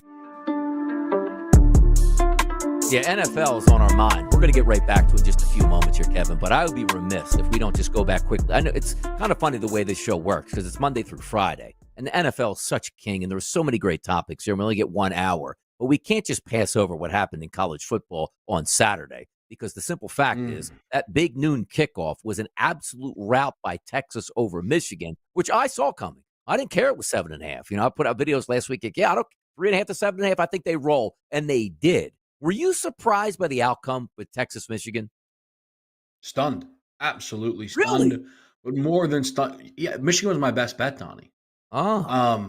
Yeah, NFL is on our mind. We're going to get right back to it in just a few moments here, Kevin, but I would be remiss if we don't just go back quickly. I know it's kind of funny the way this show works because it's Monday through Friday, and the NFL is such king, and there are so many great topics here. We only get 1 hour, but we can't just pass over what happened in college football on Saturday because the simple fact is that big noon kickoff was an absolute rout by Texas over Michigan, which I saw coming. I didn't care it was 7.5. You know, I put out videos last week. Like, yeah, I don't 3.5 to 7.5. I think they roll, and they did. Were you surprised by the outcome with Texas, Michigan? Stunned. Absolutely stunned. Really? But more than stunned. Yeah, Michigan was my best bet, Donnie. Oh.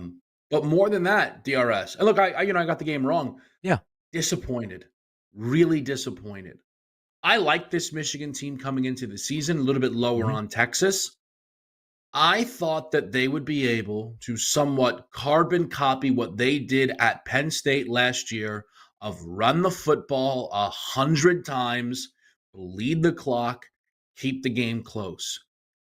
But more than that, DRS. And look, I got the game wrong. Yeah. Disappointed. Really disappointed. I like this Michigan team coming into the season, a little bit lower on Texas. I thought that they would be able to somewhat carbon copy what they did at Penn State last year of run the football 100 times, bleed the clock, keep the game close.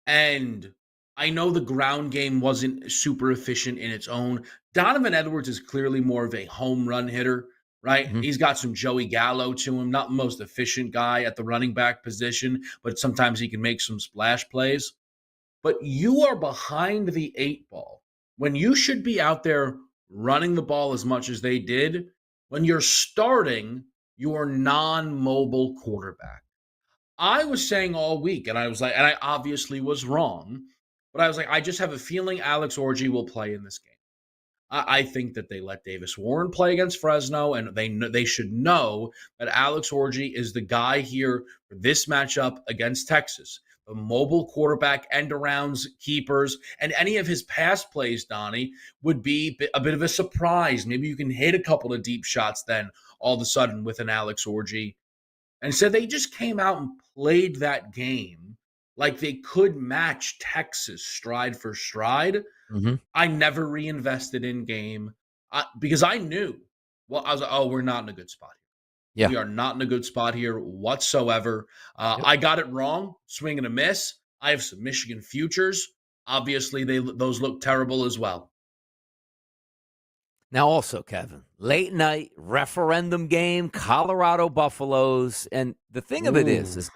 And I know the ground game wasn't super efficient in its own. Donovan Edwards is clearly more of a home run hitter, right? He's got some Joey Gallo to him, not the most efficient guy at the running back position, but sometimes he can make some splash plays. But you are behind the 8 ball when you should be out there running the ball as much as they did. When you're starting your non-mobile quarterback. I was saying all week, and I was like, and I obviously was wrong, but I was like, I just have a feeling Alex Orji will play in this game. I think that they let Davis Warren play against Fresno, and they should know that Alex Orji is the guy here for this matchup against Texas. The mobile quarterback, end-arounds, keepers, and any of his pass plays, Donnie, would be a bit of a surprise. Maybe you can hit a couple of deep shots then all of a sudden with an Alex Orji. And so they just came out and played that game like they could match Texas stride for stride. I never reinvested in game because I knew, I was like, oh, we're not in a good spot here. Yeah. We are not in a good spot here whatsoever. I got it wrong, swing and a miss. I have some Michigan futures. Obviously, those look terrible as well. Now, also, Kevin, late night referendum game, Colorado Buffaloes. And the thing of it is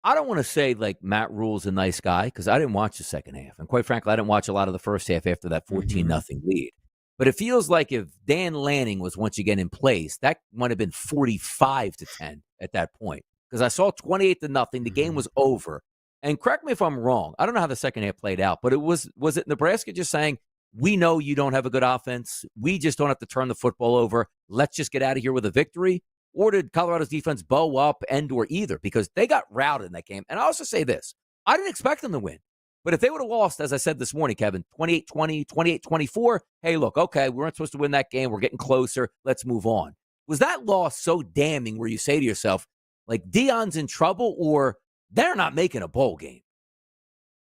I don't want to say like Matt Rule's a nice guy because I didn't watch the second half. And quite frankly, I didn't watch a lot of the first half after that 14-0 lead. But it feels like if Dan Lanning was once again in place, that might have been 45-10 at that point. Because I saw 28-0. The game was over. And correct me if I'm wrong. I don't know how the second half played out, but was it Nebraska just saying, we know you don't have a good offense. We just don't have to turn the football over. Let's just get out of here with a victory. Or did Colorado's defense bow up or either? Because they got routed in that game. And I also say this. I didn't expect them to win. But if they would have lost, as I said this morning, Kevin, 28-20, 28-24, hey, look, okay, we weren't supposed to win that game. We're getting closer. Let's move on. Was that loss so damning where you say to yourself, like, Deion's in trouble or they're not making a bowl game?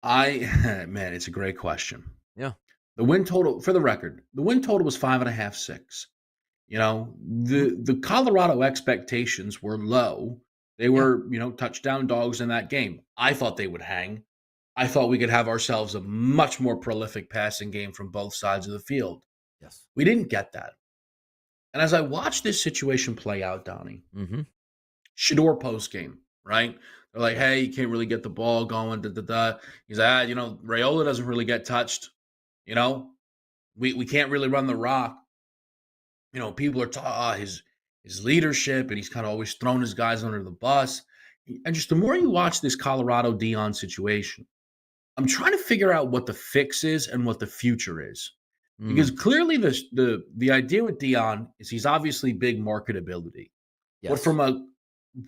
Man, it's a great question. Yeah. The win total, for the record, the win total was 5.5, 6. You know, the Colorado expectations were low. They were, touchdown dogs in that game. I thought they would hang. I thought we could have ourselves a much more prolific passing game from both sides of the field. Yes. We didn't get that. And as I watched this situation play out, Donnie, Shedeur post game, right? They're like, hey, you can't really get the ball going. He's like, Raiola doesn't really get touched. We can't really run the rock. People are his leadership, and he's kind of always thrown his guys under the bus. And just the more you watch this Colorado Deion situation, I'm trying to figure out what the fix is and what the future is. Because clearly the idea with Deion is he's obviously big marketability. Yes. But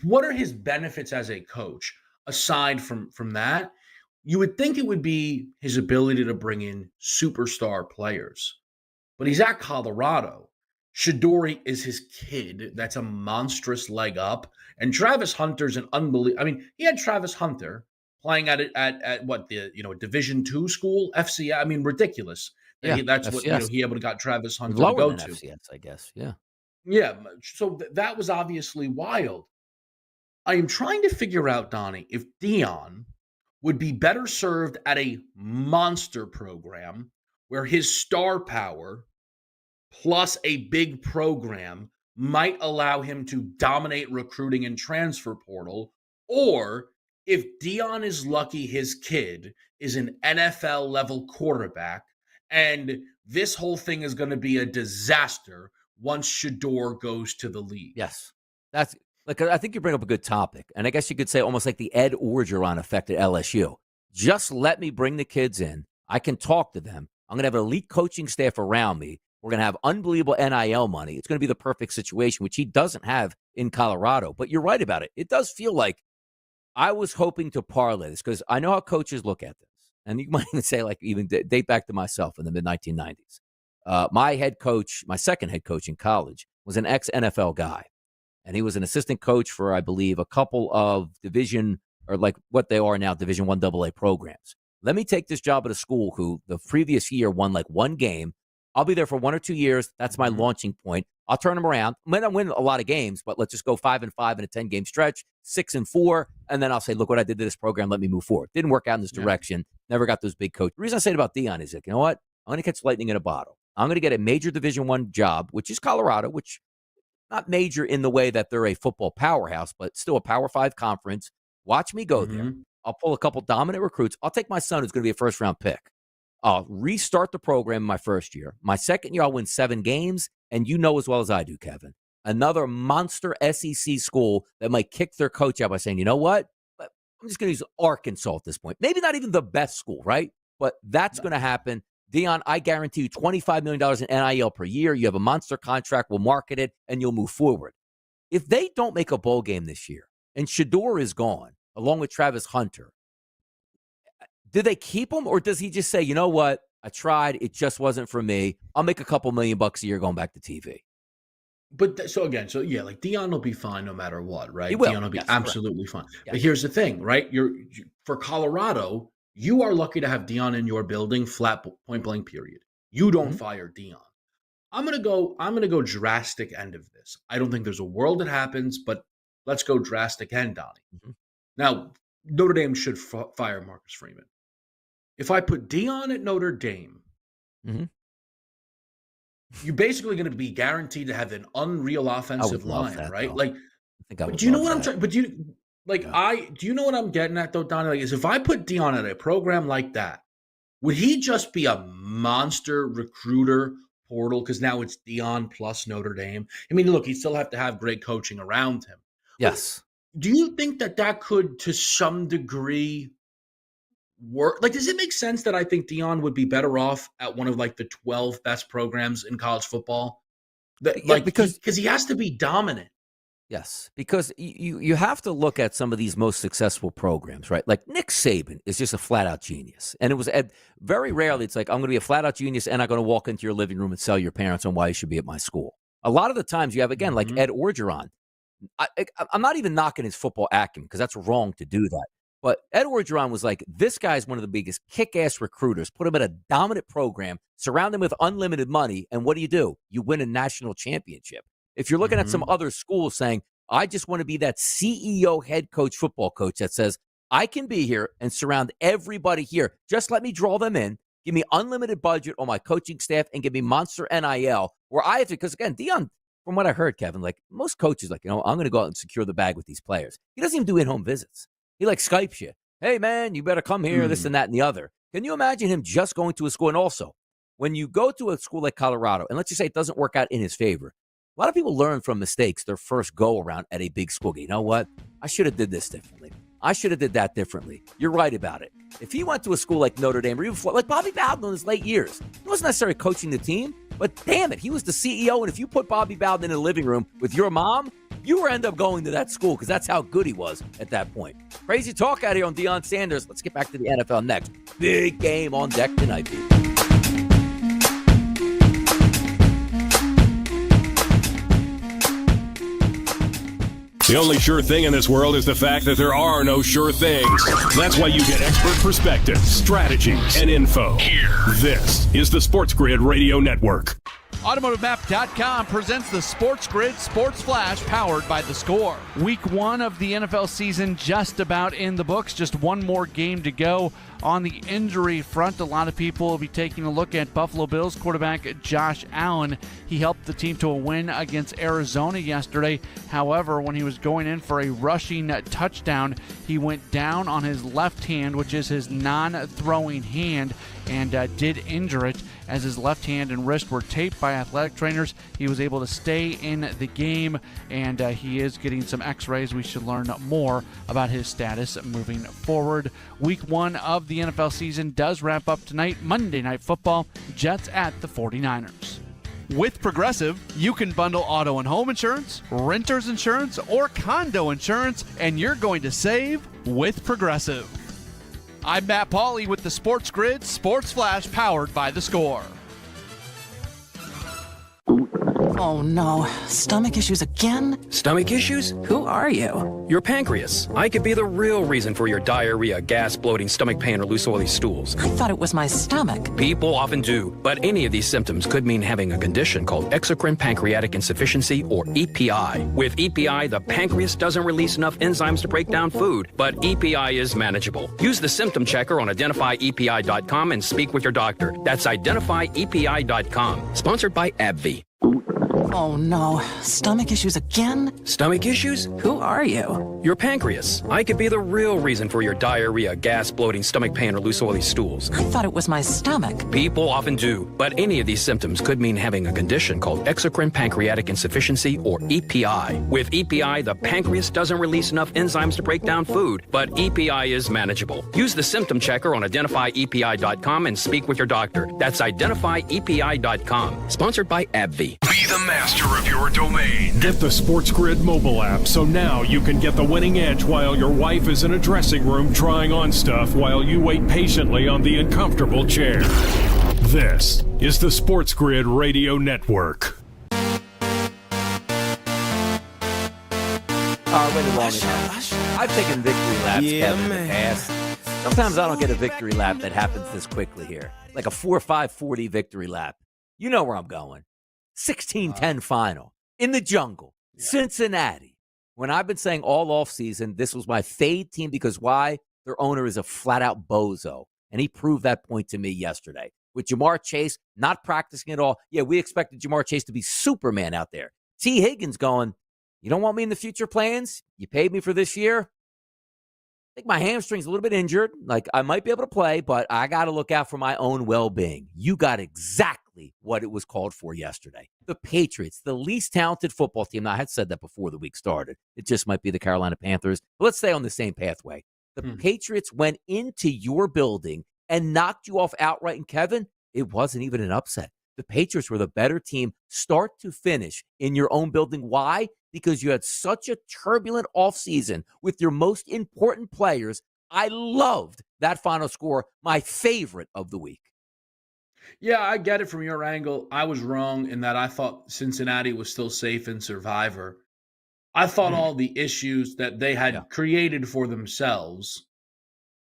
what are his benefits as a coach aside from that? You would think it would be his ability to bring in superstar players. But he's at Colorado. Shedeur is his kid. That's a monstrous leg up. And Travis Hunter's an unbelievable. I mean, he had Travis Hunter playing at what, Division II school, FCS. I mean, ridiculous. Yeah, That's FCS. what he able to got Travis Hunter Lower to go than to. FCS, I guess. Yeah. Yeah. So that was obviously wild. I am trying to figure out, Donnie, if Deion would be better served at a monster program where his star power plus a big program might allow him to dominate recruiting and transfer portal, or if Deion is lucky his kid is an NFL level quarterback and this whole thing is going to be a disaster once Shedeur goes to the league. Yes. That's like, I think you bring up a good topic. And I guess you could say almost like the Ed Orgeron effect at LSU. Just let me bring the kids in. I can talk to them. I'm going to have an elite coaching staff around me. We're going to have unbelievable NIL money. It's going to be the perfect situation, which he doesn't have in Colorado. But you're right about it. It does feel like I was hoping to parlay this because I know how coaches look at this. And you might even say, like, even date back to myself in the mid-1990s. My head coach, my second head coach in college, was an ex-NFL guy. And he was an assistant coach for, I believe, a couple of Division I AA programs. Let me take this job at a school who the previous year won like one game. I'll be there for 1 or 2 years. That's my launching point. I'll turn them around. I might not win a lot of games, but let's just go 5-5 in a 10-game stretch, 6-4, and then I'll say, look what I did to this program. Let me move forward. Didn't work out in this direction. Never got those big coaches. The reason I say it about Deion is like, you know what? I'm going to catch lightning in a bottle. I'm going to get a major Division I job, which is Colorado, which not major in the way that they're a football powerhouse, but still a Power 5 conference. Watch me go there. I'll pull a couple dominant recruits. I'll take my son, who's going to be a first-round pick. I'll restart the program in my first year. My second year, I'll win 7 games. And you know as well as I do, Kevin, another monster SEC school that might kick their coach out by saying, you know what? I'm just going to use Arkansas at this point. Maybe not even the best school, right? But that's going to happen. Deion, I guarantee you $25 million in NIL per year. You have a monster contract. We'll market it, and you'll move forward. If they don't make a bowl game this year, and Shedeur is gone, along with Travis Hunter, do they keep him, or does he just say, you know what? I tried. It just wasn't for me. I'll make a couple $1 million a year going back to TV. But like Deion will be fine no matter what, right? He will. Deion will be Yes, absolutely fine. Yes. But here's the thing, right? For Colorado, you are lucky to have Deion in your building, flat point blank period. You don't fire Deion. I'm gonna go drastic end of this. I don't think there's a world that happens, but let's go drastic end, Donnie. Now, Notre Dame should fire Marcus Freeman. If I put Deion at Notre Dame, you're basically going to be guaranteed to have an unreal offensive line, that, right? though. Like, I think I would do you know love what I'm that. trying? But do you know what I'm getting at though, Donnie? Like, is if I put Dion at a program like that, would he just be a monster recruiter portal? Because now it's Dion plus Notre Dame. I mean, look, he'd still have to have great coaching around him. Yes. But do you think that could, to some degree, work? Like, does it make sense that I think Dion would be better off at one of like the 12 best programs in college football? Because he has to be dominant. Yes, because you have to look at some of these most successful programs, right? Like Nick Saban is just a flat-out genius. And it was very rarely it's like, I'm going to be a flat-out genius and I'm going to walk into your living room and sell your parents on why you should be at my school. A lot of the times you have, again, like Ed Orgeron. I'm not even knocking his football acumen because that's wrong to do that. But Ed Orgeron was like, this guy's one of the biggest kick-ass recruiters. Put him at a dominant program, surround him with unlimited money, and what do? You win a national championship. If you're looking at some other schools saying, I just want to be that CEO head coach, football coach that says, I can be here and surround everybody here. Just let me draw them in. Give me unlimited budget on my coaching staff and give me monster NIL where I have to, because again, Dion, from what I heard, Kevin, like most coaches, like, I'm going to go out and secure the bag with these players. He doesn't even do in-home visits. He like Skypes you. Hey, man, you better come here, this and that and the other. Can you imagine him just going to a school? And also, when you go to a school like Colorado, and let's just say it doesn't work out in his favor, a lot of people learn from mistakes their first go-around at a big school. You know what? I should have did this differently. I should have did that differently. You're right about it. If he went to a school like Notre Dame or even like Bobby Bowden in his late years, he wasn't necessarily coaching the team, but damn it, he was the CEO. And if you put Bobby Bowden in the living room with your mom, you would end up going to that school because that's how good he was at that point. Crazy talk out here on Deion Sanders. Let's get back to the NFL next. Big game on deck tonight, people. The only sure thing in this world is the fact that there are no sure things. That's why you get expert perspectives, strategies, and info. Here. This is the SportsGrid Radio Network. AutomotiveMap.com presents the SportsGrid Sports Flash powered by The Score. Week 1 of the NFL season just about in the books. Just one more game to go. On the injury front, a lot of people will be taking a look at Buffalo Bills quarterback Josh Allen. He helped the team to a win against Arizona yesterday. However, when he was going in for a rushing touchdown, he went down on his left hand, which is his non-throwing hand, and did injure it. As his left hand and wrist were taped by athletic trainers, he was able to stay in the game, and he is getting some x-rays. We should learn more about his status moving forward. Week 1 of the NFL season does wrap up tonight. Monday Night Football, Jets at the 49ers. With Progressive, you can bundle auto and home insurance, renter's insurance, or condo insurance, and you're going to save with Progressive. I'm Matt Pauley with the SportsGrid Sports Flash powered by The Score. Oh no, stomach issues again? Stomach issues? Who are you? Your pancreas. I could be the real reason for your diarrhea, gas, bloating, stomach pain, or loose oily stools. I thought it was my stomach. People often do, but any of these symptoms could mean having a condition called exocrine pancreatic insufficiency, or EPI. With EPI, the pancreas doesn't release enough enzymes to break down food, but EPI is manageable. Use the symptom checker on identifyepi.com and speak with your doctor. That's identifyepi.com. Sponsored by AbbVie. Oh no, stomach issues again? Stomach issues? Who are you? Your pancreas. I could be the real reason for your diarrhea, gas, bloating, stomach pain, or loose oily stools. I thought it was my stomach. People often do, but any of these symptoms could mean having a condition called exocrine pancreatic insufficiency, or EPI. With EPI, the pancreas doesn't release enough enzymes to break down food, but EPI is manageable. Use the symptom checker on identifyepi.com and speak with your doctor. That's identifyepi.com. Sponsored by AbbVie. Be the master of your domain. Get the SportsGrid mobile app so now you can get the winning edge while your wife is in a dressing room trying on stuff while you wait patiently on the uncomfortable chair. This is the SportsGrid Radio Network. I've taken victory laps, Kevin, in the past. Sometimes I don't get a victory lap that happens this quickly here. Like a 4-5-40 victory lap. You know where I'm going. 16-10 final in the jungle, Cincinnati. When I've been saying all offseason, this was my fade team because why? Their owner is a flat-out bozo, and he proved that point to me yesterday. with Jamar Chase not practicing at all. Yeah, we expected Jamar Chase to be Superman out there. T. Higgins going, you don't want me in the future plans? You paid me for this year? I think my hamstring's a little bit injured. Like, I might be able to play, but I got to look out for my own well-being. You got exactly what it was called for yesterday. The Patriots, the least talented football team. Now, I had said that before the week started. It just might be the Carolina Panthers. But let's stay on the same pathway. The Patriots went into your building and knocked you off outright. And, Kevin, it wasn't even an upset. The Patriots were the better team start to finish in your own building. Why? Because you had such a turbulent offseason with your most important players. I loved that final score, my favorite of the week. Yeah, I get it from your angle. I was wrong in that I thought Cincinnati was still safe in Survivor. I thought all the issues that they had created for themselves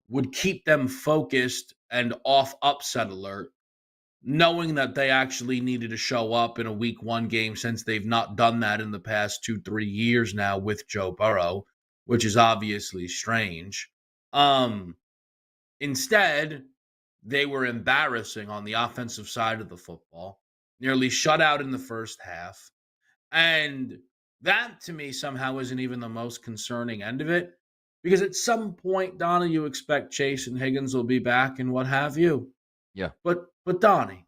would keep them focused and off upset alert, knowing that they actually needed to show up in a week 1 game since they've not done that in the past 2-3 years now with Joe Burrow, which is obviously strange. Instead, they were embarrassing on the offensive side of the football, nearly shut out in the first half. And that, to me, somehow isn't even the most concerning end of it, because at some point, Donna, you expect Chase and Higgins will be back and what have you. Yeah. But Donnie,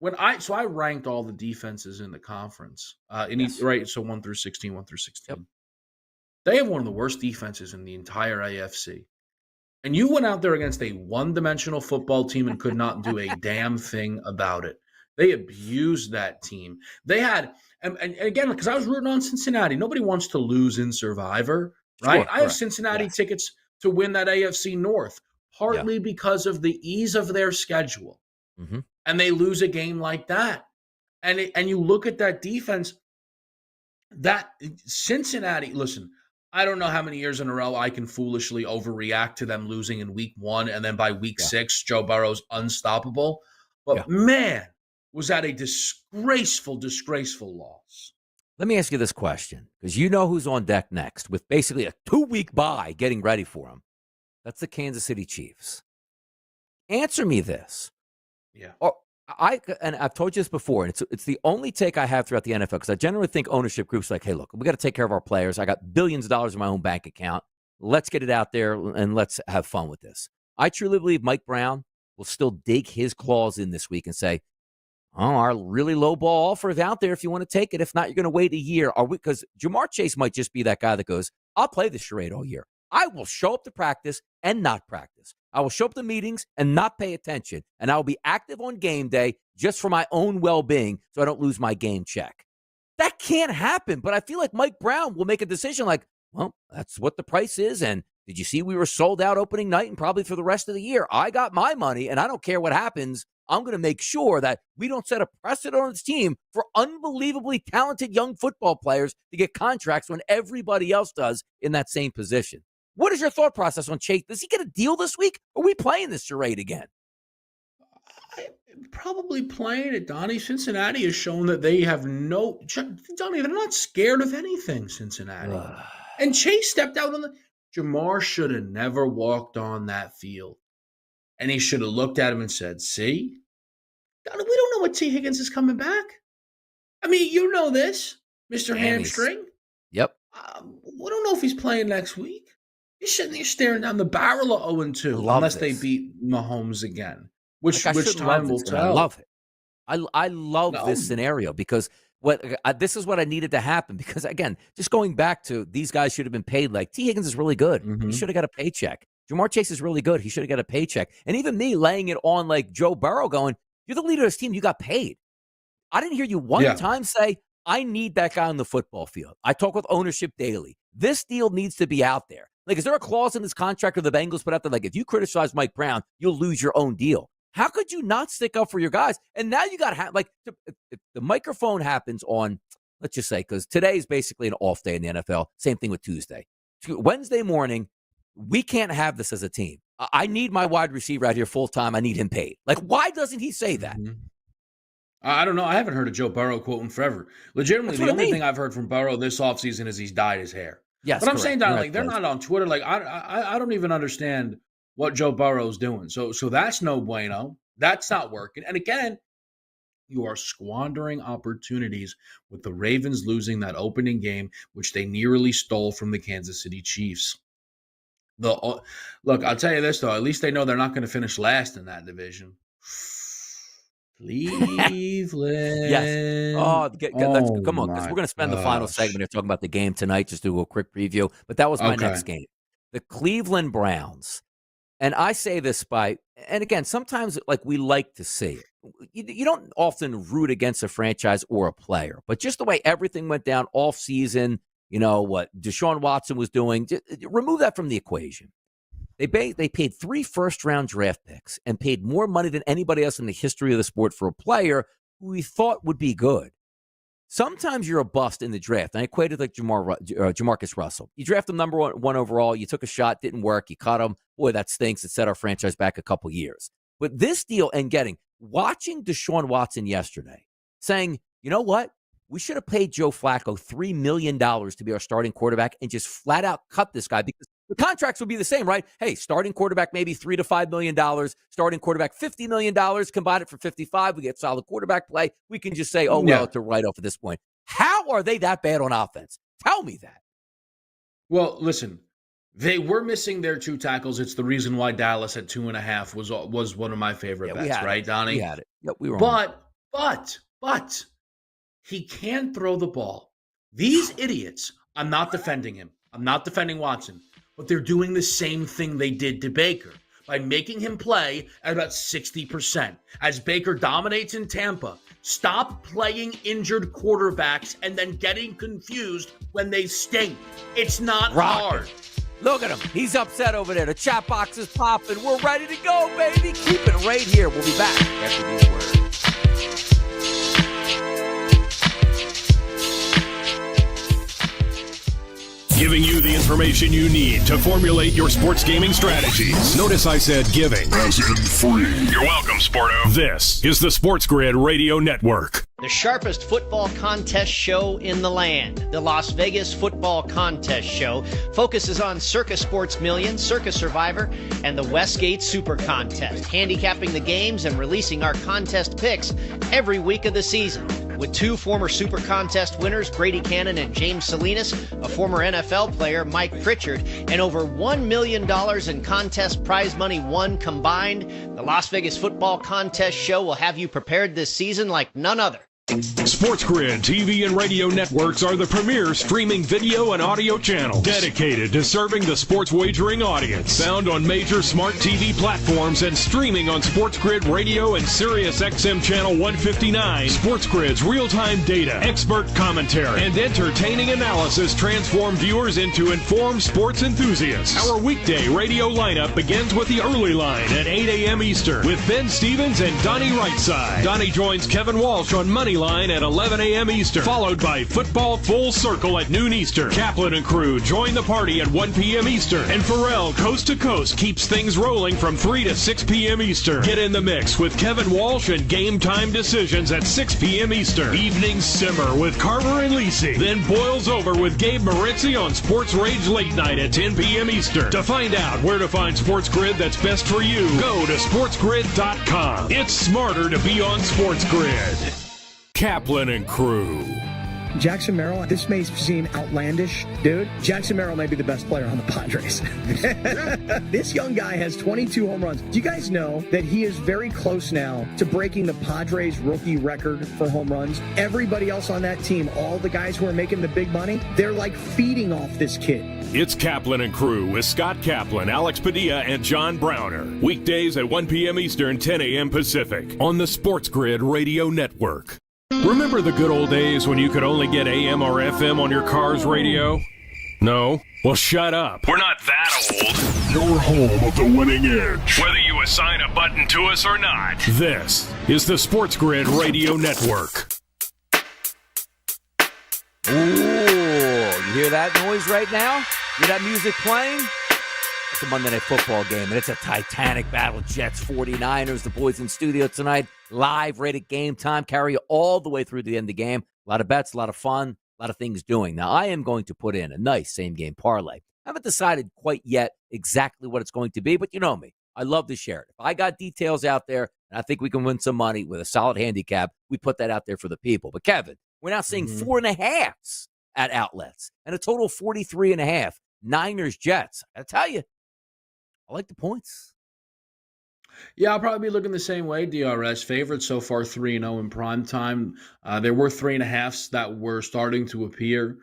I ranked all the defenses in the conference. Right, so 1 through 16. Yep. They have one of the worst defenses in the entire AFC. And you went out there against a one-dimensional football team and could not do a damn thing about it. They abused that team. They had, and again, because I was rooting on Cincinnati. Nobody wants to lose in Survivor, right? Sure, I have Cincinnati tickets to win that AFC North, partly because of the ease of their schedule. Mm-hmm. And they lose a game like that. And you look at that defense, that Cincinnati, listen, I don't know how many years in a row I can foolishly overreact to them losing in week 1, and then by week 6, Joe Burrow's unstoppable. But man, was that a disgraceful loss. Let me ask you this question, because you know who's on deck next with basically a 2-week bye getting ready for them. That's the Kansas City Chiefs. Answer me this. Yeah. I've told you this before, and it's the only take I have throughout the NFL, because I generally think ownership groups like, hey, look, we got to take care of our players. I got billions of dollars in my own bank account. Let's get it out there and let's have fun with this. I truly believe Mike Brown will still dig his claws in this week and say, our really low ball offer is out there if you want to take it. If not, you're going to wait a year. Because Jamar Chase might just be that guy that goes, I'll play the charade all year. I will show up to practice and not practice. I will show up to meetings and not pay attention. And I will be active on game day just for my own well-being so I don't lose my game check. That can't happen. But I feel like Mike Brown will make a decision like, well, that's what the price is. And did you see we were sold out opening night and probably for the rest of the year? I got my money, and I don't care what happens. I'm going to make sure that we don't set a precedent on this team for unbelievably talented young football players to get contracts when everybody else does in that same position. What is your thought process on Chase? Does he get a deal this week? Or are we playing this charade again? Probably playing it, Donnie. Cincinnati has shown that they have Donnie, they're not scared of anything, Cincinnati. And Chase stepped out on Jamar should have never walked on that field. And he should have looked at him and said, see, Donnie, we don't know what T. Higgins is coming back. I mean, you know this, Mr. Hamstring. Yep. We don't know if he's playing next week. He's sitting there staring down the barrel of 0-2 unless they beat Mahomes again, which time will tell. I love it. I love this scenario because this is what I needed to happen. Because, again, just going back to these guys should have been paid. Like, T. Higgins is really good. Mm-hmm. He should have got a paycheck. Jamar Chase is really good. He should have got a paycheck. And even me laying it on like Joe Burrow going, you're the leader of this team. You got paid. I didn't hear you one time say, I need that guy on the football field. I talk with ownership daily. This deal needs to be out there. Like, is there a clause in this contract or the Bengals put out there, like, if you criticize Mike Brown, you'll lose your own deal? How could you not stick up for your guys? And now you got if the microphone happens on, let's just say, because today is basically an off day in the NFL. Same thing with Tuesday. Wednesday morning, we can't have this as a team. I need my wide receiver out here full time. I need him paid. Like, why doesn't he say that? Mm-hmm. I don't know. I haven't heard a Joe Burrow quote in forever. Legitimately, the only thing I've heard from Burrow this offseason is he's dyed his hair. Yes, but I'm saying, Don, like, they're not on Twitter. Like, I don't even understand what Joe Burrow's doing. So that's no bueno. That's not working. And again, you are squandering opportunities with the Ravens losing that opening game, which they nearly stole from the Kansas City Chiefs. Look, I'll tell you this, though. At least they know they're not going to finish last in that division. Cleveland. Yes. Let's come on, because we're going to spend the final segment here talking about the game tonight. Just do a quick preview. But that was my next game. The Cleveland Browns. And I say this and again, sometimes we like to see it. You don't often root against a franchise or a player, but just the way everything went down off season, what Deshaun Watson was doing, remove that from the equation. They paid 3 first-round draft picks and paid more money than anybody else in the history of the sport for a player who we thought would be good. Sometimes you're a bust in the draft. And I equated like Jamarcus Russell. You draft him number one overall. You took a shot, didn't work. You cut him. Boy, that stinks. It set our franchise back a couple years. But this deal and watching Deshaun Watson yesterday saying, you know what? We should have paid Joe Flacco $3 million to be our starting quarterback and just flat out cut this guy because the contracts would be the same, right? Hey, starting quarterback maybe $3 to $5 million, starting quarterback $50 million, combine it for 55. We get solid quarterback play. We can just say, it's a write-off at this point. How are they that bad on offense? Tell me that. Well, listen, they were missing their 2 tackles. It's the reason why Dallas at 2.5 was one of my favorite bets, right, Donnie? We had it. Yep, we were on. But he can throw the ball. These idiots, I'm not defending him. I'm not defending Watson. But they're doing the same thing they did to Baker by making him play at about 60%. As Baker dominates in Tampa, stop playing injured quarterbacks and then getting confused when they stink. It's not hard. Look at him. He's upset over there. The chat box is popping. We're ready to go, baby. Keep it right here. We'll be back after these words. Giving you the information you need to formulate your sports gaming strategies. Notice I said giving, as in free. You're welcome, Sporto. This is the SportsGrid Radio Network. The sharpest football contest show in the land, the Las Vegas Football Contest Show, focuses on Circus Sports Million, Circus Survivor, and the Westgate Super Contest, handicapping the games and releasing our contest picks every week of the season. With 2 former Super Contest winners, Brady Cannon and James Salinas, a former NFL player, Mike Pritchard, and over $1 million in contest prize money won combined, the Las Vegas Football Contest Show will have you prepared this season like none other. SportsGrid TV and radio networks are the premier streaming video and audio channels dedicated to serving the sports wagering audience. Found on major smart TV platforms and streaming on SportsGrid Radio and SiriusXM Channel 159. SportsGrid's real-time data, expert commentary, and entertaining analysis transform viewers into informed sports enthusiasts. Our weekday radio lineup begins with the early line at 8 a.m. Eastern with Ben Stevens and Donnie Rightside. Donnie joins Kevin Walsh on Moneyline at 11 a.m. Eastern, followed by Football Full Circle at noon Eastern. Kaplan and crew join the party at 1 p.m. Eastern. And Pharrell Coast to Coast keeps things rolling from 3 to 6 p.m. Eastern. Get in the mix with Kevin Walsh and Game Time Decisions at 6 p.m. Eastern. Evenings simmer with Carver and Lisi. Then boils over with Gabe Moritzi on Sports Rage Late Night at 10 p.m. Eastern. To find out where to find SportsGrid that's best for you, go to sportsgrid.com. It's smarter to be on SportsGrid. Kaplan and crew. Jackson Merrill, this may seem outlandish, dude. Jackson Merrill may be the best player on the Padres. This young guy has 22 home runs. Do you guys know that he is very close now to breaking the Padres rookie record for home runs? Everybody else on that team, all the guys who are making the big money, they're like feeding off this kid. It's Kaplan and Crew with Scott Kaplan, Alex Padilla, and John Browner. Weekdays at 1 p.m. Eastern, 10 a.m. Pacific on the SportsGrid Radio Network. Remember the good old days when you could only get AM or FM on your car's radio? No? Well, shut up. We're not that old. You're home of the winning edge. Whether you assign a button to us or not. This is the SportsGrid Radio Network. Ooh, you hear that noise right now? Hear that music playing? It's a Monday Night Football game, and it's a titanic battle. Jets, 49ers, the boys in studio tonight. Live, rated game time. Carry you all the way through the end of the game. A lot of bets, a lot of fun, a lot of things doing. Now, I am going to put in a nice same-game parlay. I haven't decided quite yet exactly what it's going to be, but you know me. I love to share it. If I got details out there and I think we can win some money with a solid handicap, we put that out there for the people. But Kevin, we're now seeing 4.5s at outlets and a total 43.5. Niners, Jets. I tell you, I like the points. Yeah, I'll probably be looking the same way. DRS favorites so far 3-0 in prime time. There were 3.5s that were starting to appear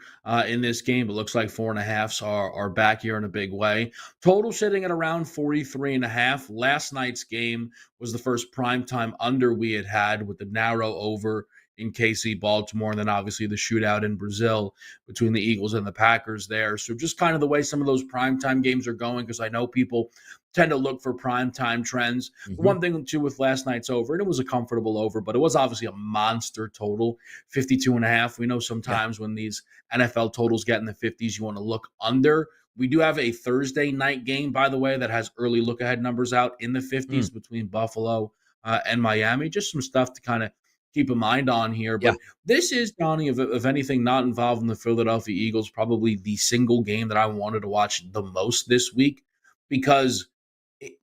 in this game. It looks like 4.5s are back here in a big way. Total sitting at around 43.5. Last night's game was the first prime time under we had with the narrow over in KC Baltimore, and then obviously the shootout in Brazil between the Eagles and the Packers there. So just kind of the way some of those primetime games are going, because I know people tend to look for primetime trends. One thing, too, with last night's over, and it was a comfortable over, but it was obviously a monster total, 52.5. We know sometimes when these NFL totals get in the 50s, you want to look under. We do have a Thursday night game, by the way, that has early look-ahead numbers out in the 50s between Buffalo and Miami. Just some stuff to kind of keep a mind on here. But this is, Johnny, of anything not involved in the Philadelphia Eagles, probably the single game that I wanted to watch the most this week, because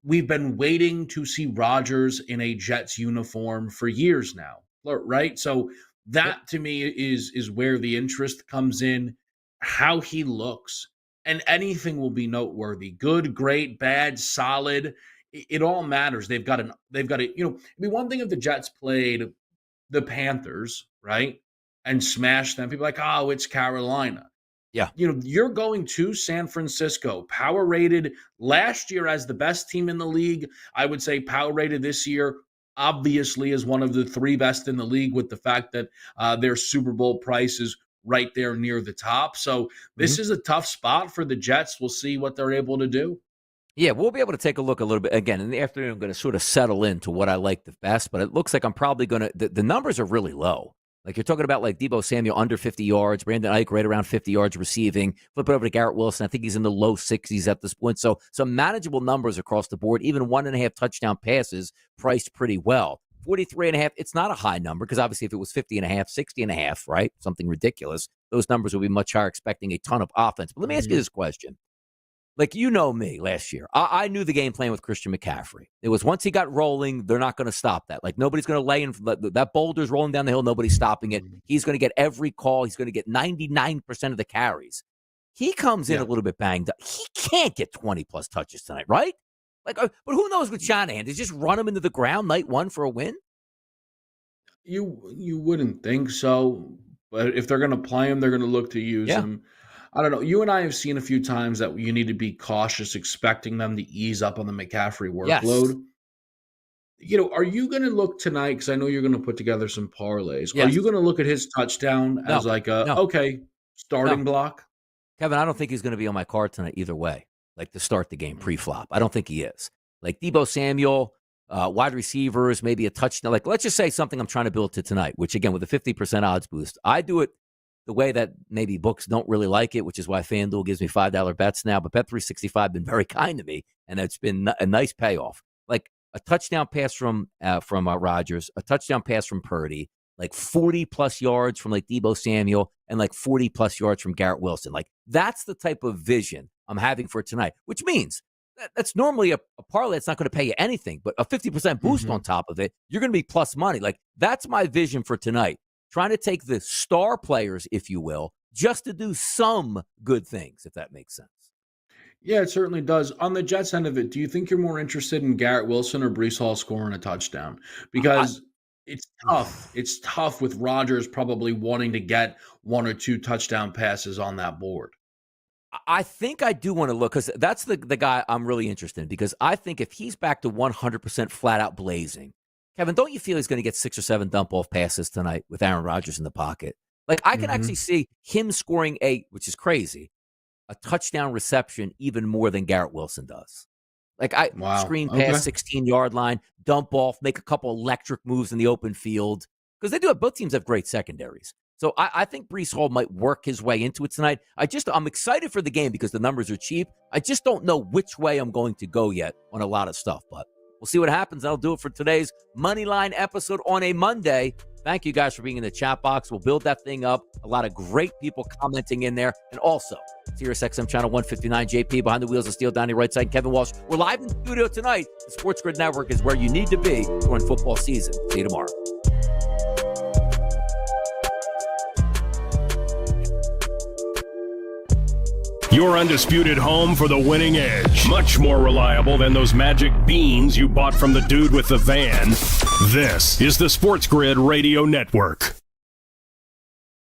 we've been waiting to see Rodgers in a Jets uniform for years now, right? So that to me is where the interest comes in, how he looks, and anything will be noteworthy. Good, great, bad, solid. It all matters. They've got to, it'd be one thing if the Jets played the Panthers, right, and smash them. People are like, oh, it's Carolina. Yeah. You're going to San Francisco, power rated last year as the best team in the league. I would say power rated this year, obviously, as one of the 3 best in the league, with the fact that their Super Bowl price is right there near the top. So this is a tough spot for the Jets. We'll see what they're able to do. Yeah, we'll be able to take a look a little bit. Again, in the afternoon, I'm going to sort of settle into what I like the best, but it looks like I'm probably going to – the numbers are really low. Like you're talking about like Deebo Samuel under 50 yards, Brandon Ayuk right around 50 yards receiving, flip it over to Garrett Wilson. I think he's in the low 60s at this point. So some manageable numbers across the board, even 1.5 touchdown passes priced pretty well. 43.5, it's not a high number because obviously if it was 50.5, 60.5, right, something ridiculous, those numbers would be much higher, expecting a ton of offense. But let me ask you this question. Like, me last year. I knew the game plan with Christian McCaffrey. It was once he got rolling, they're not going to stop that. Like, nobody's going to lay in. That boulder's rolling down the hill. Nobody's stopping it. He's going to get every call. He's going to get 99% of the carries. He comes in a little bit banged up. He can't get 20-plus touches tonight, right? Like, but who knows with Shanahan? Does he just run him into the ground night one for a win? You wouldn't think so. But if they're going to play him, they're going to look to use him. I don't know. You and I have seen a few times that you need to be cautious, expecting them to ease up on the McCaffrey workload. Yes. Are you going to look tonight? Because I know you're going to put together some parlays. Yes. Are you going to look at his touchdown as like starting block? Kevin, I don't think he's going to be on my card tonight either way, like to start the game pre-flop. I don't think he is. Like Deebo Samuel, wide receivers, maybe a touchdown. Like, let's just say something I'm trying to build to tonight, which, again, with a 50% odds boost, I do it the way that maybe books don't really like it, which is why FanDuel gives me $5 bets now. But Bet365 has been very kind to me, and it's been a nice payoff. Like a touchdown pass from Rodgers, a touchdown pass from Purdy, like 40-plus yards from like Deebo Samuel, and like 40-plus yards from Garrett Wilson. Like that's the type of vision I'm having for tonight, which means that's normally a parlay that's not going to pay you anything, but a 50% boost on top of it, you're going to be plus money. Like that's my vision for tonight. Trying to take the star players, if you will, just to do some good things, if that makes sense. Yeah, it certainly does. On the Jets end of it, do you think you're more interested in Garrett Wilson or Breece Hall scoring a touchdown? Because it's tough. It's tough with Rodgers probably wanting to get 1 or 2 touchdown passes on that board. I think I do want to look, because that's the guy I'm really interested in, because I think if he's back to 100% flat out blazing, Kevin, don't you feel he's going to get 6 or 7 dump-off passes tonight with Aaron Rodgers in the pocket? Like, I can actually see him scoring which is crazy, a touchdown reception even more than Garrett Wilson does. Like, screen pass, 16-yard line, dump off, make a couple electric moves in the open field. Because they do have, both teams have great secondaries. So I think Breece Hall might work his way into it tonight. I'm excited for the game because the numbers are cheap. I just don't know which way I'm going to go yet on a lot of stuff, but We'll see what happens. That'll do it for today's Moneyline episode on a Monday. Thank you guys for being in the chat box. We'll build that thing up. A lot of great people commenting in there. And also, Sirius XM Channel 159, JP behind the wheels of steel down the right side, Kevin Walsh. We're live in studio tonight. The SportsGrid Network is where you need to be during football season. See you tomorrow. Your undisputed home for the winning edge. Much more reliable than those magic beans you bought from the dude with the van. This is the SportsGrid Radio Network.